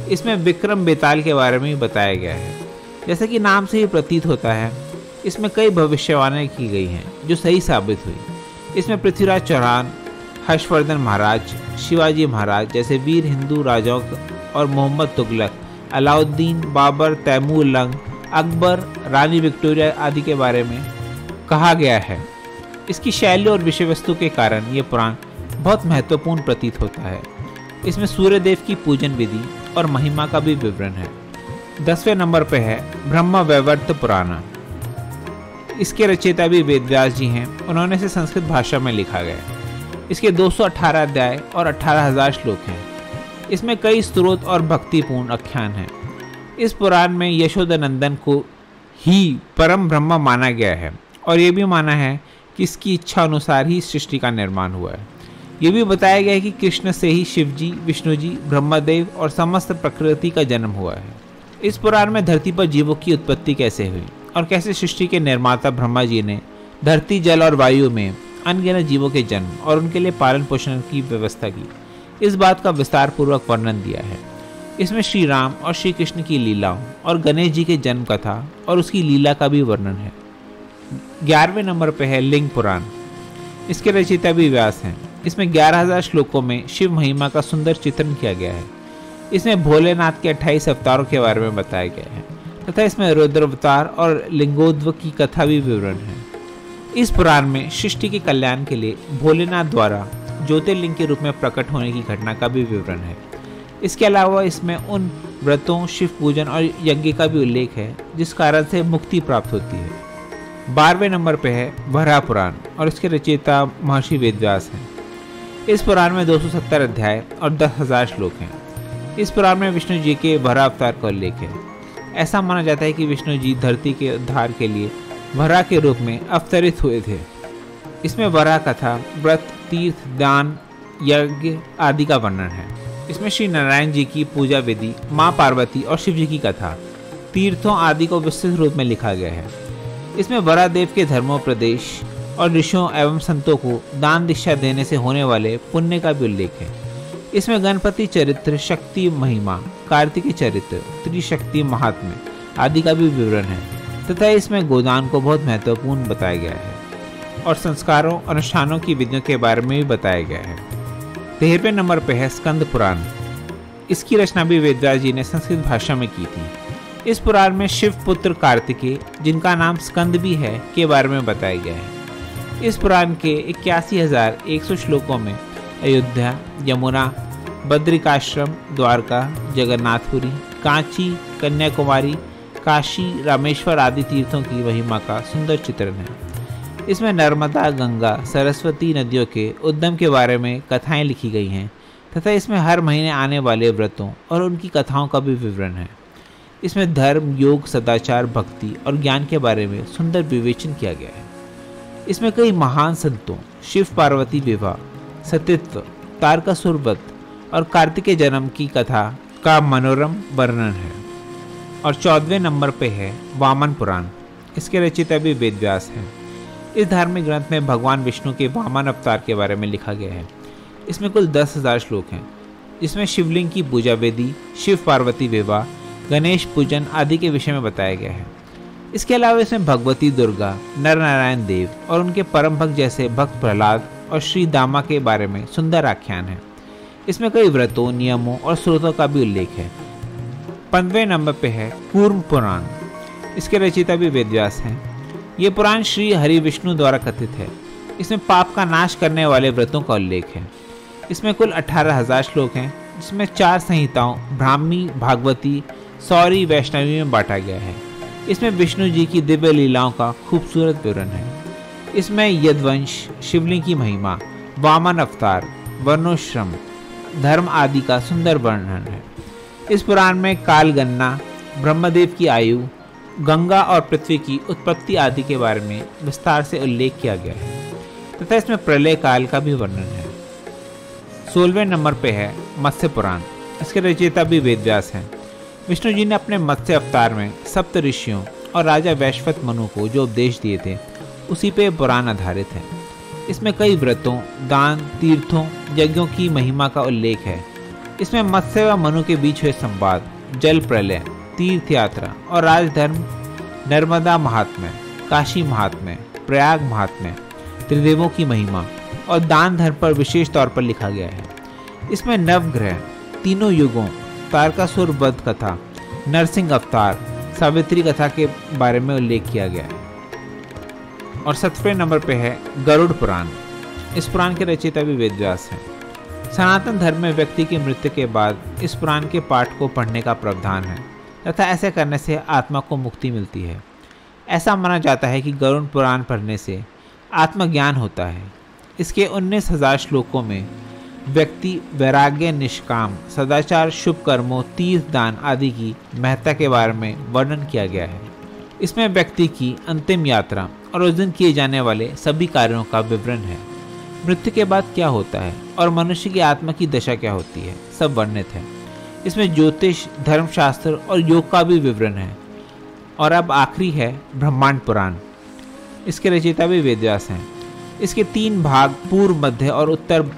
इसमें विक्रम बेताल के बारे में भी बताया गया है। जैसा कि नाम से ही प्रतीत होता है, इसमें कई भविष्यवाणियां की गई हैं जो सही साबित हुई। इसमें पृथ्वीराज चौहान, हर्षवर्धन महाराज, शिवाजी महाराज जैसे वीर हिंदू राजाओं और मोहम्मद तुगलक, अलाउद्दीन, बाबर, तैमूर लंग, अकबर, रानी विक्टोरिया आदि के बारे में कहा गया है। इसकी शैली और विषय वस्तु के कारण ये पुराण बहुत महत्वपूर्ण प्रतीत होता है। इसमें सूर्यदेव की पूजन विधि और महिमा का भी विवरण है। 10वें नंबर पर है ब्रह्म वैवर्त पुराण। इसके रचयिता भी वेदव्यास जी हैं। उन्होंने इसे संस्कृत भाषा में लिखा गया है। इसके 218 अध्याय और 18,000 श्लोक हैं। इसमें कई स्त्रोत और भक्तिपूर्ण आख्यान हैं। इस पुराण में यशोदानंदन को ही परम ब्रह्म माना गया है और ये भी माना है कि इसकी इच्छा अनुसार ही सृष्टि का निर्माण हुआ है। ये भी बताया गया है कि कृष्ण से ही शिवजी, विष्णुजी, ब्रह्मदेव और समस्त प्रकृति का जन्म हुआ है। इस पुराण में धरती पर जीवों की उत्पत्ति कैसे हुई और कैसे सृष्टि के निर्माता ब्रह्मा जी ने धरती, जल और वायु में अनगिनत जीवों के जन्म और उनके लिए पालन पोषण की व्यवस्था की, इस बात का विस्तार पूर्वक वर्णन दिया है। इसमें श्री राम और श्री कृष्ण की लीलाओं और गणेश जी के जन्म कथा और उसकी लीला का भी वर्णन है। 11वें नंबर पर है लिंग पुराण। इसके रचयिता भी व्यास हैं। इसमें 11,000 श्लोकों में शिव महिमा का सुंदर चित्रण किया गया है। इसमें भोलेनाथ के 28 अवतारों के बारे में बताया गया है तथा इसमें रुद्रावतार और लिंगोद्भव की कथा भी विवरण है। इस पुराण में सृष्टि के कल्याण के लिए भोलेनाथ द्वारा ज्योतिर्लिंग के रूप में प्रकट होने की घटना का भी विवरण है। इसके अलावा इसमें उन व्रतों, शिव पूजन और यज्ञ का भी उल्लेख है जिस कारण से मुक्ति प्राप्त होती है। 12वें नंबर पर है वराह पुराण और इसके रचयिता महर्षि वेदव्यास हैं। इस पुराण में 270 अध्याय और 10,000 श्लोक हैं। इस पुराण में विष्णु जी के वराह अवतार का उल्लेख है। ऐसा माना जाता है कि विष्णु जी धरती के उद्धार के लिए वराह के रूप में अवतरित हुए थे। इसमें वराह कथा, व्रत, तीर्थ, दान, यज्ञ आदि का वर्णन है। इसमें श्री नारायण जी की पूजा विधि, माँ पार्वती और शिव जी की कथा, तीर्थों आदि को विस्तृत रूप में लिखा गया है। इसमें वराह देव के धर्मोपदेश, और ऋषियों एवं संतों को दान दीक्षा देने से होने वाले पुण्य का भी उल्लेख है। इसमें गणपति चरित्र, शक्ति महिमा, कार्तिकी चरित्र, त्रिशक्ति महात्म्य आदि का भी विवरण है तथा इसमें गोदान को बहुत महत्वपूर्ण बताया गया है और संस्कारों अनुष्ठानों की विधियों के बारे में भी बताया गया है। 13वें नंबर पर है स्कंद पुराण। इसकी रचना भी वेदव्यास जी ने संस्कृत भाषा में की थी। इस पुराण में शिव पुत्र कार्तिकेय, जिनका नाम स्कंद भी है, के बारे में बताया गया है। इस पुराण के 81,100 श्लोकों में अयोध्या, यमुना, बद्रिकाश्रम, द्वारका, जगन्नाथपुरी, कांची, कन्याकुमारी, काशी, रामेश्वर आदि तीर्थों की महिमा का सुंदर चित्रण है। इसमें नर्मदा, गंगा, सरस्वती नदियों के उद्गम के बारे में कथाएं लिखी गई हैं तथा इसमें हर महीने आने वाले व्रतों और उनकी कथाओं का भी विवरण है। इसमें धर्म, योग, सदाचार, भक्ति और ज्ञान के बारे में सुंदर विवेचन किया गया है। इसमें कई महान संतों, शिव पार्वती विवाह, सतीत्व, तारकासुर वध और कार्तिकेय जन्म की कथा का मनोरम वर्णन है। और 14वें नंबर पे है वामन पुराण। इसके रचयिता भी वेदव्यास हैं। इस धार्मिक ग्रंथ में भगवान विष्णु के वामन अवतार के बारे में लिखा गया है। इसमें कुल 10,000 श्लोक हैं। इसमें शिवलिंग की पूजा विधि, शिव पार्वती विवाह, गणेश पूजन आदि के विषय में बताया गया है। इसके अलावा इसमें भगवती दुर्गा, नर नारायण देव और उनके परम भक्त जैसे भक्त प्रहलाद और श्री दामा के बारे में सुंदर आख्यान है। इसमें कई व्रतों, नियमों और स्रोतों का भी उल्लेख है। 15वें नंबर पे है कूर्म पुराण। इसके रचयिता भी वेदव्यास हैं। ये पुराण श्री हरि विष्णु द्वारा कथित है। इसमें पाप का नाश करने वाले व्रतों का उल्लेख है। इसमें कुल 18,000 श्लोक हैं, जिसमें 4 संहिताओं ब्राह्मी, भागवती, सौरी, वैष्णवी में बांटा गया है। इसमें विष्णु जी की दिव्य लीलाओं का खूबसूरत विवरण है। इसमें यदवंश, शिवलिंग की महिमा, वामन अवतार, वर्णोश्रम, धर्म आदि का सुंदर वर्णन है। इस पुराण में काल गणना, ब्रह्मदेव की आयु, गंगा और पृथ्वी की उत्पत्ति आदि के बारे में विस्तार से उल्लेख किया गया है तथा इसमें प्रलय काल का भी वर्णन है। 16वें नंबर पे है मत्स्य पुराण। इसके रचयिता भी वेदव्यास हैं। विष्णु जी ने अपने मत्स्य अवतार में सप्त ऋषियों और राजा वैश्वत मनु को जो उपदेश दिए थे, उसी पे पुराण आधारित है। इसमें कई व्रतों, दान, तीर्थों, यज्ञों की महिमा का उल्लेख है। इसमें मत्स्य व मनु के बीच हुए संवाद, जल प्रलय, तीर्थ यात्रा और राजधर्म, नर्मदा महात्म्य, काशी महात्म्य, प्रयाग महात्म्य, त्रिदेवों की महिमा और दान धर्म पर विशेष तौर पर लिखा गया है। इसमें नवग्रह, तीनों युगों, तारकासुर वध कथा, नरसिंह अवतार, सावित्री कथा के बारे में उल्लेख किया गया है। और 17वें नंबर पे है गरुड़ पुराण। इस पुराण के रचयिता भी वेदव्यास हैं। सनातन धर्म में व्यक्ति की मृत्यु के बाद इस पुराण के पाठ को पढ़ने का प्रावधान है तथा ऐसे करने से आत्मा को मुक्ति मिलती है। ऐसा माना जाता है कि गरुड़ पुराण पढ़ने से आत्मज्ञान होता है। इसके 19,000 श्लोकों में व्यक्ति वैराग्य, निष्काम, सदाचार, शुभ कर्मों, तीर्थ दान आदि की महत्ता के बारे में वर्णन किया गया है। इसमें व्यक्ति की अंतिम यात्रा और उस दिन किए जाने वाले सभी कार्यों का विवरण है। मृत्यु के बाद क्या होता है और मनुष्य की आत्मा की दशा क्या होती है, सब वर्णित है। इसमें ज्योतिष, धर्मशास्त्र और योग का भी विवरण है। और अब आखिरी है ब्रह्मांड पुराण। इसके रचयिता भी वेदव्यास हैं। इसके 3 भाग, पूर्व, मध्य और उत्तर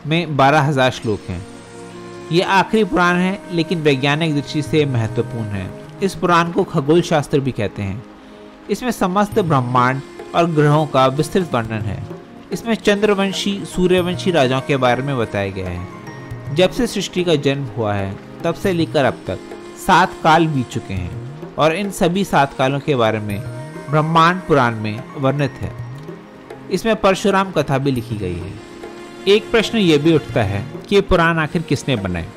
में 12,000 श्लोक हैं। ये आखिरी पुराण है, लेकिन वैज्ञानिक दृष्टि से महत्वपूर्ण है। इस पुराण को खगोल शास्त्र भी कहते हैं। इसमें समस्त ब्रह्मांड और ग्रहों का विस्तृत वर्णन है। इसमें चंद्रवंशी, सूर्यवंशी राजाओं के बारे में बताया गया है। जब से सृष्टि का जन्म हुआ है, तब से लेकर अब तक 7 काल बीत चुके हैं और इन सभी 7 कालों के बारे में ब्रह्मांड पुराण में वर्णित है। इसमें परशुराम कथा भी लिखी गई है। एक प्रश्न ये भी उठता है कि ये पुराण आखिर किसने बनाए।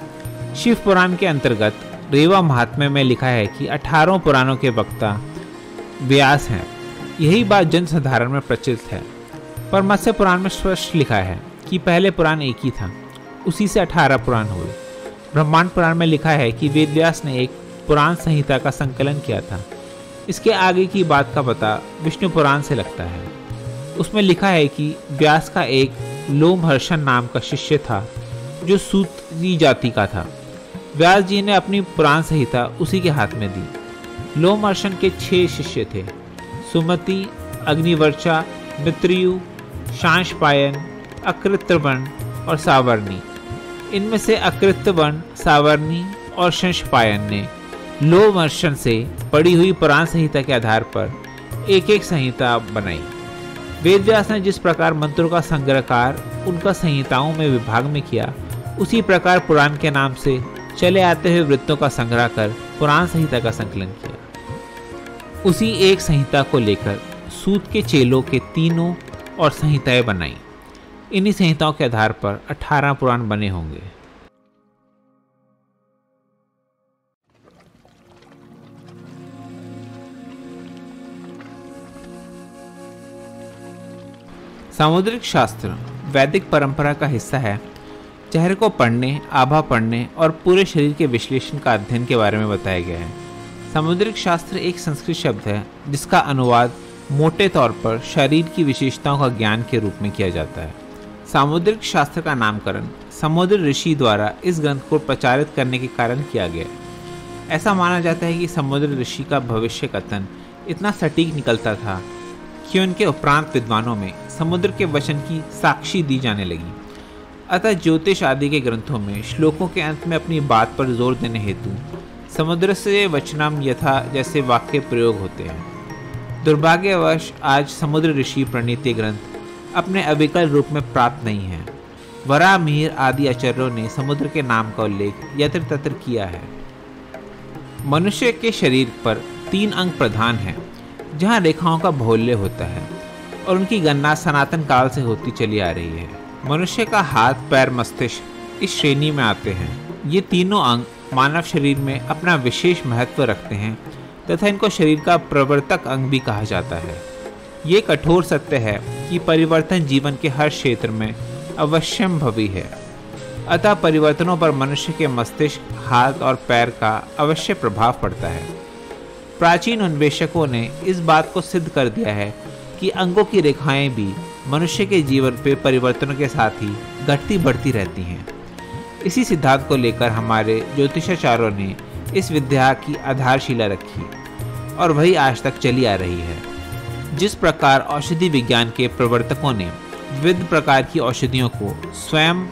शिव पुराण के अंतर्गत रेवा महात्म्य में लिखा है कि 18 पुराणों के वक्ता व्यास हैं। यही बात जनसाधारण में प्रचलित है, पर मत्स्य पुराण में स्पष्ट लिखा है कि पहले पुराण एक ही था, उसी से 18 पुराण हुए। ब्रह्मांड पुराण में लिखा है कि वेदव्यास ने एक पुराण संहिता का संकलन किया था। इसके आगे की बात का पता विष्णु पुराण से लगता है। उसमें लिखा है कि व्यास का एक लोमहर्षण नाम का शिष्य था जो सूत्री जाति का था। व्यास जी ने अपनी पुराण संहिता उसी के हाथ में दी। लोमहर्षण के 6 शिष्य थे, सुमति, अग्निवर्चा, मित्रयु, शांशपायन, अकृत्यवर्ण और सावर्णी। इनमें से अकृत्यवर्ण, सावर्णी और शांशपायन ने लोमहर्षण से पड़ी हुई पुराण संहिता के आधार पर एक एक संहिता बनाई। वेदव्यास ने जिस प्रकार मंत्रों का संग्रहकार उनका संहिताओं में विभाग में किया, उसी प्रकार पुराण के नाम से चले आते हुए वृत्तों का संग्रह कर पुराण संहिता का संकलन किया। उसी एक संहिता को लेकर सूत के चेलों के तीनों और संहिताएं बनाई। इन्हीं संहिताओं के आधार पर 18 पुराण बने होंगे। सामुद्रिक शास्त्र वैदिक परंपरा का हिस्सा है। चेहरे को पढ़ने, आभा पढ़ने और पूरे शरीर के विश्लेषण का अध्ययन के बारे में बताया गया है। सामुद्रिक शास्त्र एक संस्कृत शब्द है जिसका अनुवाद मोटे तौर पर शरीर की विशेषताओं का ज्ञान के रूप में किया जाता है। सामुद्रिक शास्त्र का नामकरण समुद्र ऋषि द्वारा इस ग्रंथ को प्रचारित करने के कारण किया गया। ऐसा माना जाता है कि समुद्र ऋषि का भविष्य कथन इतना सटीक निकलता था कि उनके उपरांत विद्वानों में समुद्र के वचन की साक्षी दी जाने लगी। अतः ज्योतिष आदि के ग्रंथों में श्लोकों के अंत में अपनी बात पर जोर देने हेतु समुद्र से वचनम यथा जैसे वाक्य प्रयोग होते हैं। दुर्भाग्यवश आज समुद्र ऋषि प्रणीत ग्रंथ अपने अविकल रूप में प्राप्त नहीं है। वराह मिहिर आदि आचार्यों ने समुद्र के नाम का उल्लेख यत्र तत्र किया है। मनुष्य के शरीर पर 3 अंग प्रधान हैं, जहाँ रेखाओं का बहुल्य होता है और उनकी गणना सनातन काल से होती चली आ रही है। मनुष्य का हाथ, पैर, मस्तिष्क इस श्रेणी में आते हैं। ये तीनों अंग मानव शरीर में अपना विशेष महत्व रखते हैं तथा इनको शरीर का प्रवर्तक अंग भी कहा जाता है। ये कठोर सत्य है कि परिवर्तन जीवन के हर क्षेत्र में अवश्यंभवी है। अतः परिवर्तनों पर मनुष्य के मस्तिष्क, हाथ और पैर का अवश्य प्रभाव पड़ता है। प्राचीन अन्वेषकों ने इस बात को सिद्ध कर दिया है कि अंगों की रेखाएं भी मनुष्य के जीवन पे परिवर्तनों के साथ ही घटती बढ़ती रहती हैं। इसी सिद्धांत को लेकर हमारे ज्योतिषाचार्यों ने इस विद्या की आधारशिला रखी और वही आज तक चली आ रही है। जिस प्रकार औषधि विज्ञान के प्रवर्तकों ने विविध प्रकार की औषधियों को स्वयं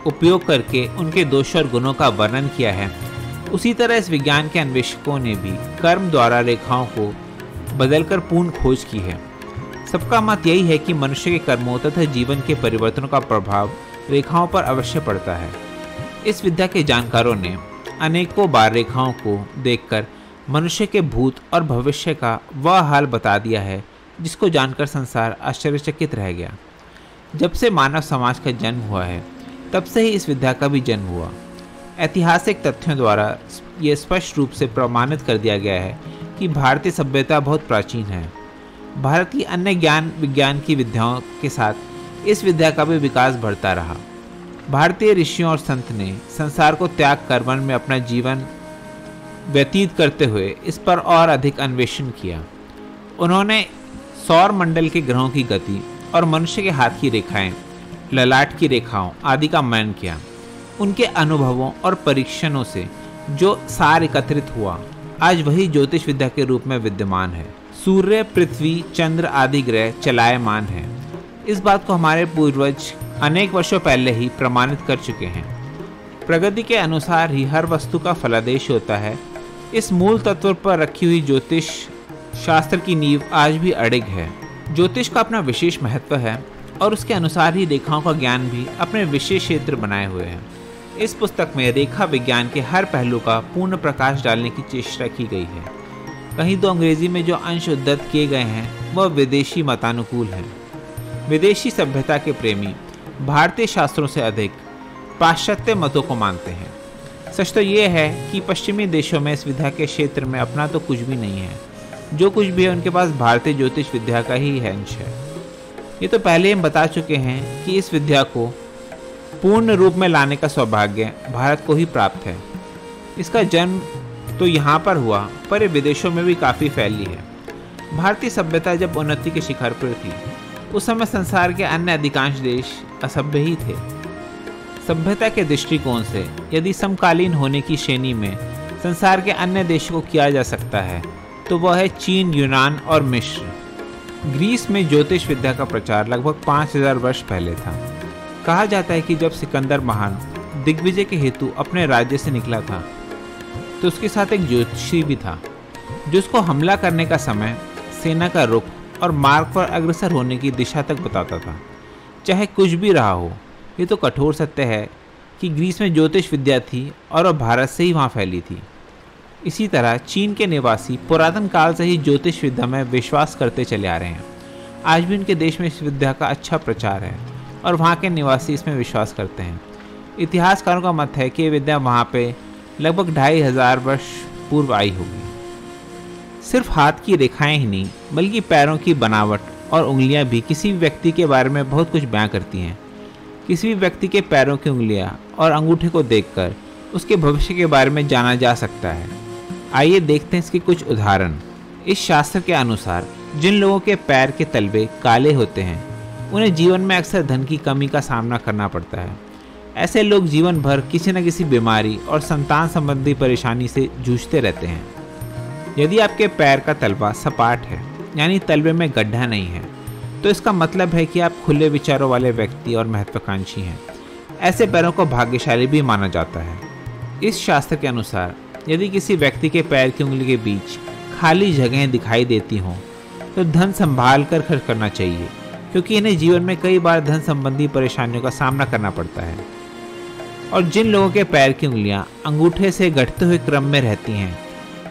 उपयोग करके उनके दोष और गुणों का वर्णन किया है, उसी तरह इस विज्ञान के अन्वेषकों ने भी कर्म द्वारा रेखाओं को बदलकर पूर्ण खोज की है। सबका मत यही है कि मनुष्य के कर्मों तथा जीवन के परिवर्तनों का प्रभाव रेखाओं पर अवश्य पड़ता है। इस विद्या के जानकारों ने अनेकों बार रेखाओं को देखकर मनुष्य के भूत और भविष्य का वह हाल बता दिया है जिसको जानकर संसार आश्चर्यचकित रह गया। जब से मानव समाज का जन्म हुआ है, तब से ही इस विद्या का भी जन्म हुआ। ऐतिहासिक तथ्यों द्वारा ये स्पष्ट रूप से प्रमाणित कर दिया गया है कि भारतीय सभ्यता बहुत प्राचीन है। भारत की अन्य ज्ञान विज्ञान की विद्याओं के साथ इस विद्या का भी विकास बढ़ता रहा। भारतीय ऋषियों और संत ने संसार को त्याग कर वन में अपना जीवन व्यतीत करते हुए इस पर और अधिक अन्वेषण किया। उन्होंने सौर मंडल के ग्रहों की गति और मनुष्य के हाथ की रेखाएं, ललाट की रेखाओं आदि का मनन किया। उनके अनुभवों और परीक्षणों से जो सार एकत्रित हुआ, आज वही ज्योतिष विद्या के रूप में विद्यमान है। सूर्य, पृथ्वी, चंद्र आदि ग्रह चलायमान हैं। इस बात को हमारे पूर्वज अनेक वर्षों पहले ही प्रमाणित कर चुके हैं। प्रगति के अनुसार ही हर वस्तु का फलादेश होता है। इस मूल तत्व पर रखी हुई ज्योतिष शास्त्र की नींव आज भी अडिग है। ज्योतिष का अपना विशेष महत्व है और उसके अनुसार ही रेखाओं का ज्ञान भी अपने विशेष क्षेत्र बनाए हुए हैं। इस पुस्तक में रेखा विज्ञान के हर पहलू का पूर्ण प्रकाश डालने की चेष्टा की गई है। कहीं तो अंग्रेजी में जो अंश उद्धृत किए गए हैं वह विदेशी मतानुकूल हैं। विदेशी सभ्यता के प्रेमी भारतीय शास्त्रों से अधिक पाश्चात्य मतों को मानते हैं। सच तो ये है कि पश्चिमी देशों में इस विद्या के क्षेत्र में अपना तो कुछ भी नहीं है। जो कुछ भी है उनके पास भारतीय ज्योतिष विद्या का ही अंश है। ये तो पहले हम बता चुके हैं कि इस विद्या को पूर्ण रूप में लाने का सौभाग्य भारत को ही प्राप्त है। इसका जन्म तो यहाँ पर हुआ, पर ये विदेशों में भी काफ़ी फैली है। भारतीय सभ्यता जब उन्नति के शिखर पर थी, उस समय संसार के अन्य अधिकांश देश असभ्य ही थे। सभ्यता के दृष्टिकोण से यदि समकालीन होने की श्रेणी में संसार के अन्य देशों को किया जा सकता है तो वह है चीन, यूनान और मिस्र। ग्रीस में ज्योतिष विद्या का प्रचार लगभग 5000 वर्ष पहले था। कहा जाता है कि जब सिकंदर महान दिग्विजय के हेतु अपने राज्य से निकला था तो उसके साथ एक ज्योतिषी भी था जो उसको हमला करने का समय, सेना का रुख और मार्ग पर अग्रसर होने की दिशा तक बताता था। चाहे कुछ भी रहा हो, ये तो कठोर सत्य है कि ग्रीस में ज्योतिष विद्या थी और वह भारत से ही वहाँ फैली थी। इसी तरह चीन के निवासी पुरातन काल से ही ज्योतिष विद्या में विश्वास करते चले आ रहे हैं। आज भी उनके देश में इस विद्या का अच्छा प्रचार है और वहाँ के निवासी इसमें विश्वास करते हैं। इतिहासकारों का मत है कि ये विद्या वहाँ पे लगभग 2500 वर्ष पूर्व आई होगी। सिर्फ हाथ की रेखाएं ही नहीं बल्कि पैरों की बनावट और उंगलियां भी किसी भी व्यक्ति के बारे में बहुत कुछ बयां करती हैं। किसी भी व्यक्ति के पैरों की उंगलियां और अंगूठे को देखकर उसके भविष्य के बारे में जाना जा सकता है। आइए देखते हैं इसके कुछ उदाहरण। इस शास्त्र के अनुसार जिन लोगों के पैर के तलवे काले होते हैं उन्हें जीवन में अक्सर धन की कमी का सामना करना पड़ता है। ऐसे लोग जीवन भर किसी न किसी बीमारी और संतान संबंधी परेशानी से जूझते रहते हैं। यदि आपके पैर का तलवा सपाट है यानी तलवे में गड्ढा नहीं है तो इसका मतलब है कि आप खुले विचारों वाले व्यक्ति और महत्वाकांक्षी हैं। ऐसे पैरों को भाग्यशाली भी माना जाता है। इस शास्त्र के अनुसार यदि किसी व्यक्ति के पैर की उंगली के बीच खाली जगहें दिखाई देती हों तो धन संभाल कर खर्च करना चाहिए, क्योंकि इन्हें जीवन में कई बार धन संबंधी परेशानियों का सामना करना पड़ता है। और जिन लोगों के पैर की उंगलियां अंगूठे से घटते हुए क्रम में रहती हैं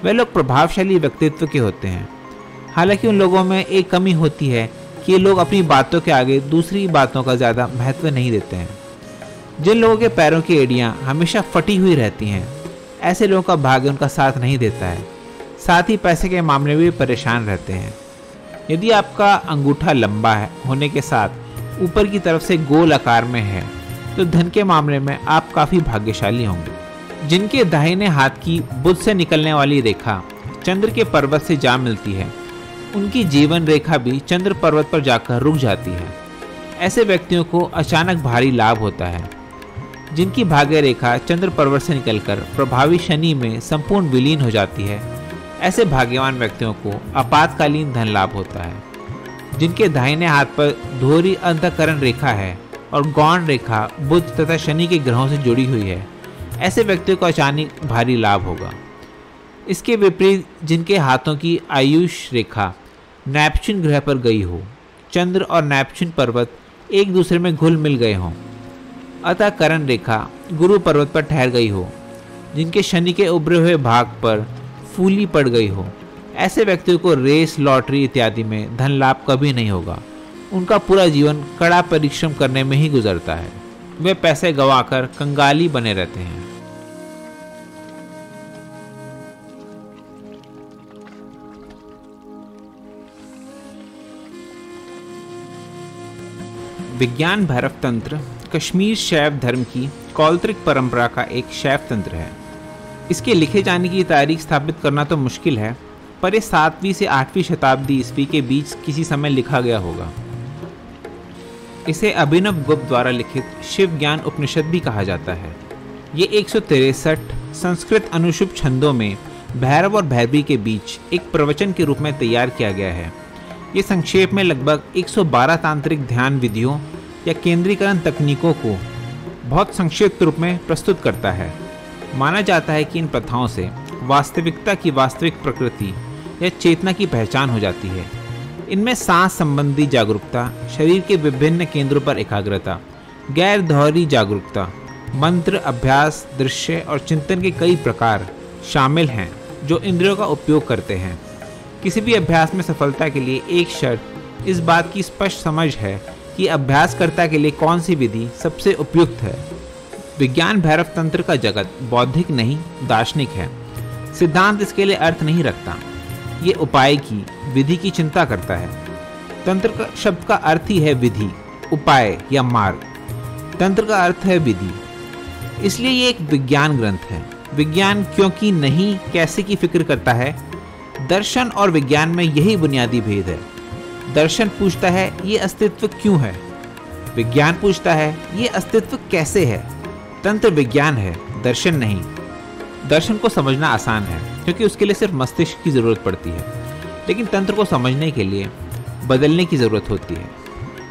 वे लोग प्रभावशाली व्यक्तित्व के होते हैं। हालांकि उन लोगों में एक कमी होती है कि ये लोग अपनी बातों के आगे दूसरी बातों का ज़्यादा महत्व नहीं देते हैं। जिन लोगों के पैरों की एड़ियाँ हमेशा फटी हुई रहती हैं ऐसे लोगों का भाग्य उनका साथ नहीं देता है। साथ ही पैसे के मामले में भी परेशान रहते हैं। यदि आपका अंगूठा लंबा होने के साथ ऊपर की तरफ से गोल आकार में है तो धन के मामले में आप काफ़ी भाग्यशाली होंगे। जिनके दाहिने हाथ की बुध से निकलने वाली रेखा चंद्र के पर्वत से जा मिलती है उनकी जीवन रेखा भी चंद्र पर्वत पर जाकर रुक जाती है। ऐसे व्यक्तियों को अचानक भारी लाभ होता है। जिनकी भाग्य रेखा चंद्र पर्वत से निकलकर प्रभावी शनि में संपूर्ण विलीन हो जाती है ऐसे भाग्यवान व्यक्तियों को आपातकालीन धन लाभ होता है। जिनके दाहिने हाथ पर धोरी अंतःकरण रेखा है और गौण रेखा बुध तथा शनि के ग्रहों से जुड़ी हुई है ऐसे व्यक्तियों को अचानक भारी लाभ होगा। इसके विपरीत जिनके हाथों की आयुष रेखा नेपच्यून ग्रह पर गई हो, चंद्र और नेपच्यून पर्वत एक दूसरे में घुल मिल गए हों, अतः करण रेखा गुरु पर्वत पर ठहर गई हो, जिनके शनि के उभरे हुए भाग पर फूली पड़ गई हो, ऐसे व्यक्तियों को रेस, लॉटरी इत्यादि में धन लाभ कभी नहीं होगा। उनका पूरा जीवन कड़ा परिश्रम करने में ही गुजरता है। वे पैसे गंवाकर कंगाली बने रहते हैं। विज्ञान भैरव तंत्र कश्मीर शैव धर्म की कौल्त्रिक परंपरा का एक शैव तंत्र है। इसके लिखे जाने की तारीख स्थापित करना तो मुश्किल है, पर यह 7वीं से 8वीं शताब्दी ईस्वी के बीच किसी समय लिखा गया होगा। इसे अभिनव गुप्त द्वारा लिखित शिव ज्ञान उपनिषद भी कहा जाता है। ये 163 संस्कृत अनुशुभ छंदों में भैरव और भैरवी के बीच एक प्रवचन के रूप में तैयार किया गया है। ये संक्षेप में लगभग 112 तांत्रिक ध्यान विधियों या केंद्रीकरण तकनीकों को बहुत संक्षिप्त रूप में प्रस्तुत करता है। माना जाता है कि इन प्रथाओं से वास्तविकता की वास्तविक प्रकृति या चेतना की पहचान हो जाती है। इनमें सांस संबंधी जागरूकता, शरीर के विभिन्न केंद्रों पर एकाग्रता, गैर दोहरी जागरूकता, मंत्र, अभ्यास, दृश्य और चिंतन के कई प्रकार शामिल हैं जो इंद्रियों का उपयोग करते हैं। किसी भी अभ्यास में सफलता के लिए एक शर्त इस बात की स्पष्ट समझ है कि अभ्यासकर्ता के लिए कौन सी विधि सबसे उपयुक्त है। विज्ञान भैरव तंत्र का जगत बौद्धिक नहीं दार्शनिक है। सिद्धांत इसके लिए अर्थ नहीं रखता, ये उपाय की, विधि की चिंता करता है। तंत्र का शब्द का अर्थ ही है विधि, उपाय या मार्ग। तंत्र का अर्थ है विधि, इसलिए ये एक विज्ञान ग्रंथ है। विज्ञान क्योंकि नहीं कैसे की फिक्र करता है। दर्शन और विज्ञान में यही बुनियादी भेद है। दर्शन पूछता है ये अस्तित्व क्यों है, विज्ञान पूछता है ये अस्तित्व कैसे है। तंत्र विज्ञान है, दर्शन नहीं। दर्शन को समझना आसान है क्योंकि उसके लिए सिर्फ मस्तिष्क की जरूरत पड़ती है, लेकिन तंत्र को समझने के लिए बदलने की ज़रूरत होती है,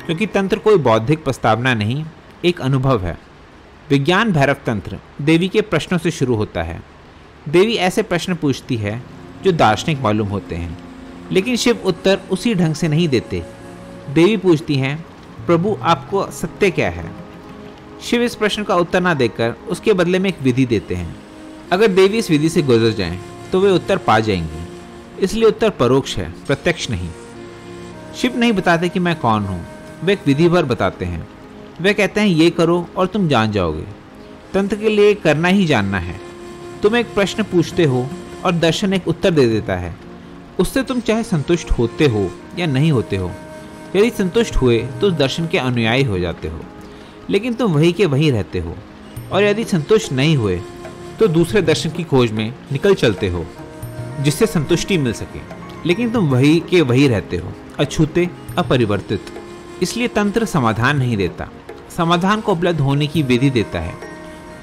क्योंकि तंत्र कोई बौद्धिक प्रस्तावना नहीं, एक अनुभव है। विज्ञान भैरव तंत्र देवी के प्रश्नों से शुरू होता है। देवी ऐसे प्रश्न पूछती है जो दार्शनिक मालूम होते हैं, लेकिन शिव उत्तर उसी ढंग से नहीं देते। देवी पूछती हैं, प्रभु आपको सत्य क्या है? शिव इस प्रश्न का उत्तर ना देकर उसके बदले में एक विधि देते हैं। अगर देवी इस विधि से गुजर जाएं, तो वे उत्तर पा जाएंगी, इसलिए उत्तर परोक्ष है, प्रत्यक्ष नहीं। शिव नहीं बताते कि मैं कौन हूँ, वे एक विधि भर बताते हैं। वे कहते हैं ये करो और तुम जान जाओगे। तंत्र के लिए करना ही जानना है। तुम एक प्रश्न पूछते हो और दर्शन एक उत्तर दे देता है। उससे तुम चाहे संतुष्ट होते हो या नहीं होते हो। यदि संतुष्ट हुए तो उस दर्शन के अनुयायी हो जाते हो, लेकिन तुम वही के वही रहते हो। और यदि संतुष्ट नहीं हुए तो दूसरे दर्शन की खोज में निकल चलते हो जिससे संतुष्टि मिल सके, लेकिन तुम वही के वही रहते हो, अछूते, अपरिवर्तित। इसलिए तंत्र समाधान नहीं देता, समाधान को उपलब्ध होने की विधि देता है।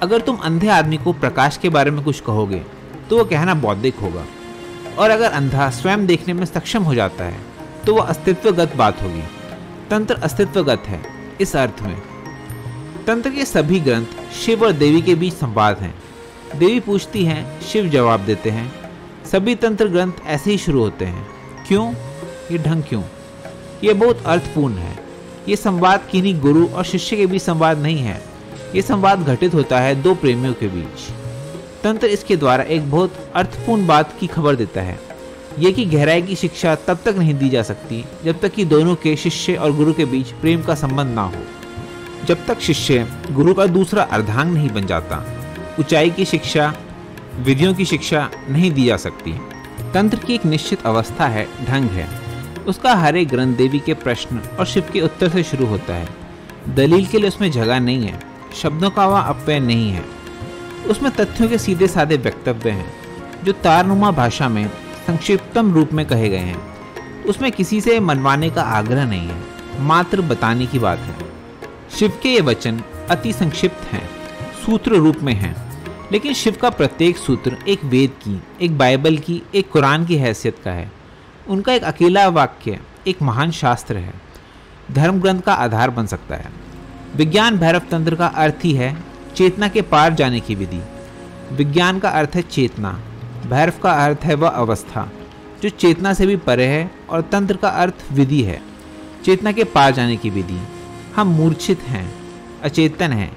अगर तुम अंधे आदमी को प्रकाश के बारे में कुछ कहोगे तो वो कहना बौद्धिक होगा, और अगर अंधा स्वयं देखने में सक्षम हो जाता है तो वह अस्तित्वगत बात होगी। तंत्र अस्तित्वगत है इस अर्थ में। तंत्र के सभी ग्रंथ शिव और देवी के बीच संवाद हैं। देवी पूछती हैं, शिव जवाब देते हैं। सभी तंत्र ग्रंथ ऐसे ही शुरू होते हैं। क्यों? ये ढंग क्यों? ये बहुत अर्थपूर्ण है। ये संवाद किन्हीं गुरु और शिष्य के बीच संवाद नहीं है। ये संवाद घटित होता है दो प्रेमियों के बीच। तंत्र इसके द्वारा एक बहुत अर्थपूर्ण बात की खबर देता है, ये कि गहराई की शिक्षा तब तक नहीं दी जा सकती जब तक कि दोनों के शिष्य और गुरु के बीच प्रेम का संबंध ना हो। जब तक शिष्य गुरु का दूसरा अर्धांग नहीं बन जाता, ऊंचाई की शिक्षा, विधियों की शिक्षा नहीं दी जा सकती। तंत्र की एक निश्चित अवस्था है, ढंग है। उसका हर एक ग्रंथ देवी के प्रश्न और शिव के उत्तर से शुरू होता है। दलील के लिए उसमें जगह नहीं है, शब्दों का वह अपव्यय नहीं है। उसमें तथ्यों के सीधे साधे वक्तव्य हैं जो तारनुमा भाषा में संक्षिप्तम रूप में कहे गए हैं। उसमें किसी से मनवाने का आग्रह नहीं है, मात्र बताने की बात है। शिव के ये वचन अति संक्षिप्त हैं, सूत्र रूप में हैं, लेकिन शिव का प्रत्येक सूत्र एक वेद की, एक बाइबल की, एक कुरान की हैसियत का है। उनका एक अकेला वाक्य एक महान शास्त्र है, धर्म ग्रंथ का आधार बन सकता है। विज्ञान भैरव तंत्र का अर्थ ही है चेतना के पार जाने की विधि। विज्ञान का अर्थ है चेतना, भैरव का अर्थ है वह अवस्था जो चेतना से भी परे है, और तंत्र का अर्थ विधि है, चेतना के पार जाने की विधि। हम मूर्छित हैं, अचेतन हैं,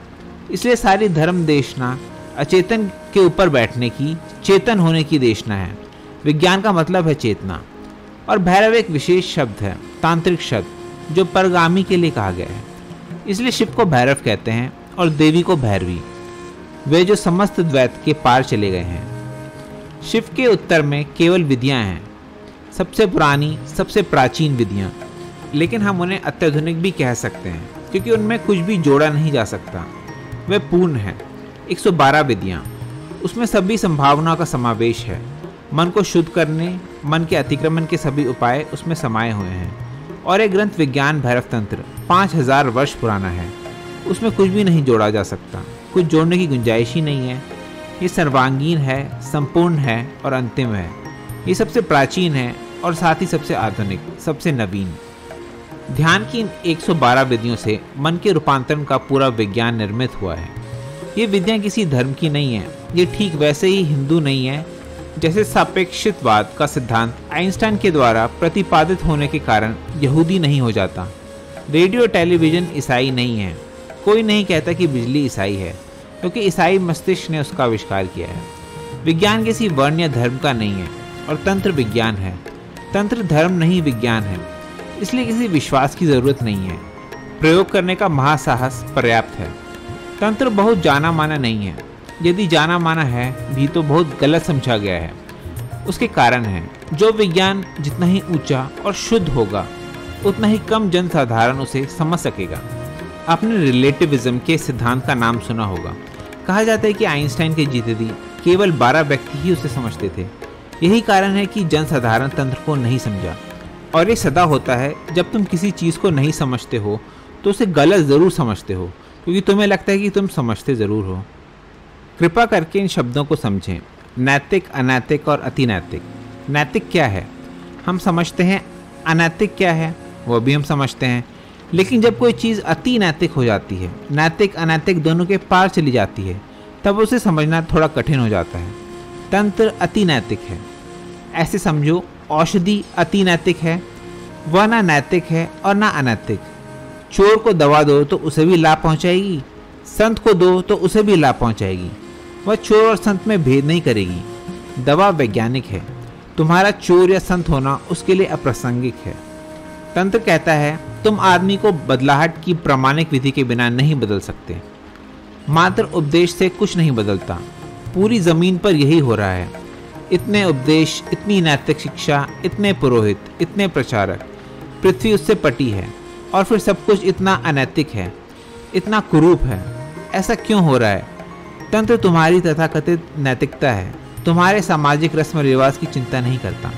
इसलिए सारी धर्म देशना अचेतन के ऊपर बैठने की, चेतन होने की देशना है। विज्ञान का मतलब है चेतना, और भैरव एक विशेष शब्द है, तांत्रिक शब्द जो परगामी के लिए कहा गया है। इसलिए शिव को भैरव कहते हैं और देवी को भैरवी, वे जो समस्त द्वैत के पार चले गए हैं। शिव के उत्तर में केवल विधियां हैं, सबसे पुरानी, सबसे प्राचीन विधियां, लेकिन हम उन्हें अत्याधुनिक भी कह सकते हैं क्योंकि उनमें कुछ भी जोड़ा नहीं जा सकता। वे पूर्ण है। 112 विधियां, उसमें सभी संभावनाओं का समावेश है। मन को शुद्ध करने, मन के अतिक्रमण के सभी उपाय उसमें समाये हुए हैं। और एक ग्रंथ विज्ञान भैरव तंत्र 5000 वर्ष पुराना है। उसमें कुछ भी नहीं जोड़ा जा सकता, कुछ जोड़ने की गुंजाइश ही नहीं है। ये सर्वांगीण है, संपूर्ण है और अंतिम है। ये सबसे प्राचीन है और साथ ही सबसे आधुनिक, सबसे नवीन। ध्यान की इन 112 विधियों से मन के रूपांतरण का पूरा विज्ञान निर्मित हुआ है। ये विधियाँ किसी धर्म की नहीं है। ये ठीक वैसे ही हिंदू नहीं है जैसे सापेक्षितवाद का सिद्धांत आइंस्टाइन के द्वारा प्रतिपादित होने के कारण यहूदी नहीं हो जाता। रेडियो टेलीविज़न ईसाई नहीं है। कोई नहीं कहता कि बिजली ईसाई है, क्योंकि ईसाई मस्तिष्क ने उसका आविष्कार किया है। विज्ञान किसी वर्ण या धर्म का नहीं है, और तंत्र विज्ञान है। तंत्र धर्म नहीं, विज्ञान है। इसलिए किसी विश्वास की जरूरत नहीं है। प्रयोग करने का महासाहस पर्याप्त है। तंत्र बहुत जाना माना नहीं है। यदि जाना माना है भी तो बहुत गलत समझा गया है। उसके कारण है, जो विज्ञान जितना ही ऊंचा और शुद्ध होगा उतना ही कम जनसाधारण उसे समझ सकेगा। आपने रिलेटिविज्म के सिद्धांत का नाम सुना होगा। कहा जाता है कि आइंस्टाइन के जीते दी केवल 12 व्यक्ति ही उसे समझते थे। यही कारण है कि जनसाधारण तंत्र को नहीं समझा। और ये सदा होता है, जब तुम किसी चीज़ को नहीं समझते हो तो उसे गलत ज़रूर समझते हो, क्योंकि तुम्हें लगता है कि तुम समझते ज़रूर हो। कृपा करके इन शब्दों को समझें, नैतिक, अनैतिक और अतिनैतिक। नैतिक क्या है? हम समझते हैं। अनैतिक क्या है? वो भी हम समझते हैं। लेकिन जब कोई चीज़ अति नैतिक हो जाती है, नैतिक अनैतिक दोनों के पार चली जाती है, तब उसे समझना थोड़ा कठिन हो जाता है। तंत्र अति नैतिक है। ऐसे समझो, औषधि अति नैतिक है, वह ना नैतिक है और ना अनैतिक। चोर को दवा दो तो उसे भी लाभ पहुंचाएगी, संत को दो तो उसे भी लाभ पहुंचाएगी। वह चोर और संत में भेद नहीं करेगी। दवा वैज्ञानिक है, तुम्हारा चोर या संत होना उसके लिए अप्रासंगिक है। तंत्र कहता है तुम आदमी को बदलाहट की प्रामाणिक विधि के बिना नहीं बदल सकते। मात्र उपदेश से कुछ नहीं बदलता। पूरी जमीन पर यही हो रहा है। इतने उपदेश, इतनी नैतिक शिक्षा, इतने पुरोहित, इतने प्रचारक, पृथ्वी उससे पटी है और फिर सब कुछ इतना अनैतिक है, इतना कुरूप है। ऐसा क्यों हो रहा है? तंत्र तुम्हारी तथाकथित नैतिकता है, तुम्हारे सामाजिक रस्म रिवाज की चिंता नहीं करता।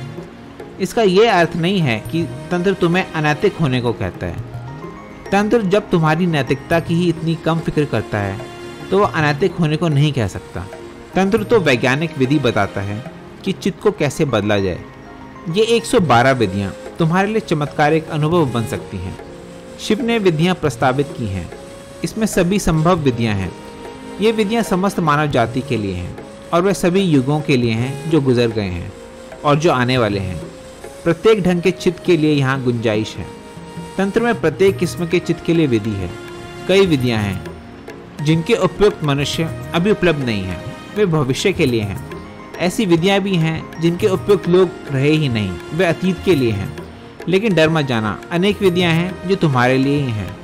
इसका यह अर्थ नहीं है कि तंत्र तुम्हें अनैतिक होने को कहता है। तंत्र जब तुम्हारी नैतिकता की ही इतनी कम फिक्र करता है तो वह अनैतिक होने को नहीं कह सकता। तंत्र तो वैज्ञानिक विधि बताता है कि चित्त को कैसे बदला जाए। ये 112 विधियाँ तुम्हारे लिए चमत्कारिक अनुभव बन सकती हैं। शिव ने विधियाँ प्रस्तावित की हैं, इसमें सभी संभव विधियाँ हैं। ये विधियाँ समस्त मानव जाति के लिए हैं और वे सभी युगों के लिए हैं जो गुजर गए हैं और जो आने वाले हैं। प्रत्येक ढंग के चित्त के लिए यहाँ गुंजाइश है। तंत्र में प्रत्येक किस्म के चित्त के लिए विधि है। कई विधियाँ हैं जिनके उपयुक्त मनुष्य अभी उपलब्ध नहीं हैं, वे भविष्य के लिए हैं। ऐसी विधियाँ भी हैं जिनके उपयुक्त लोग रहे ही नहीं, वे अतीत के लिए हैं। लेकिन डर मत जाना, अनेक विधियाँ हैं जो तुम्हारे लिए ही हैं।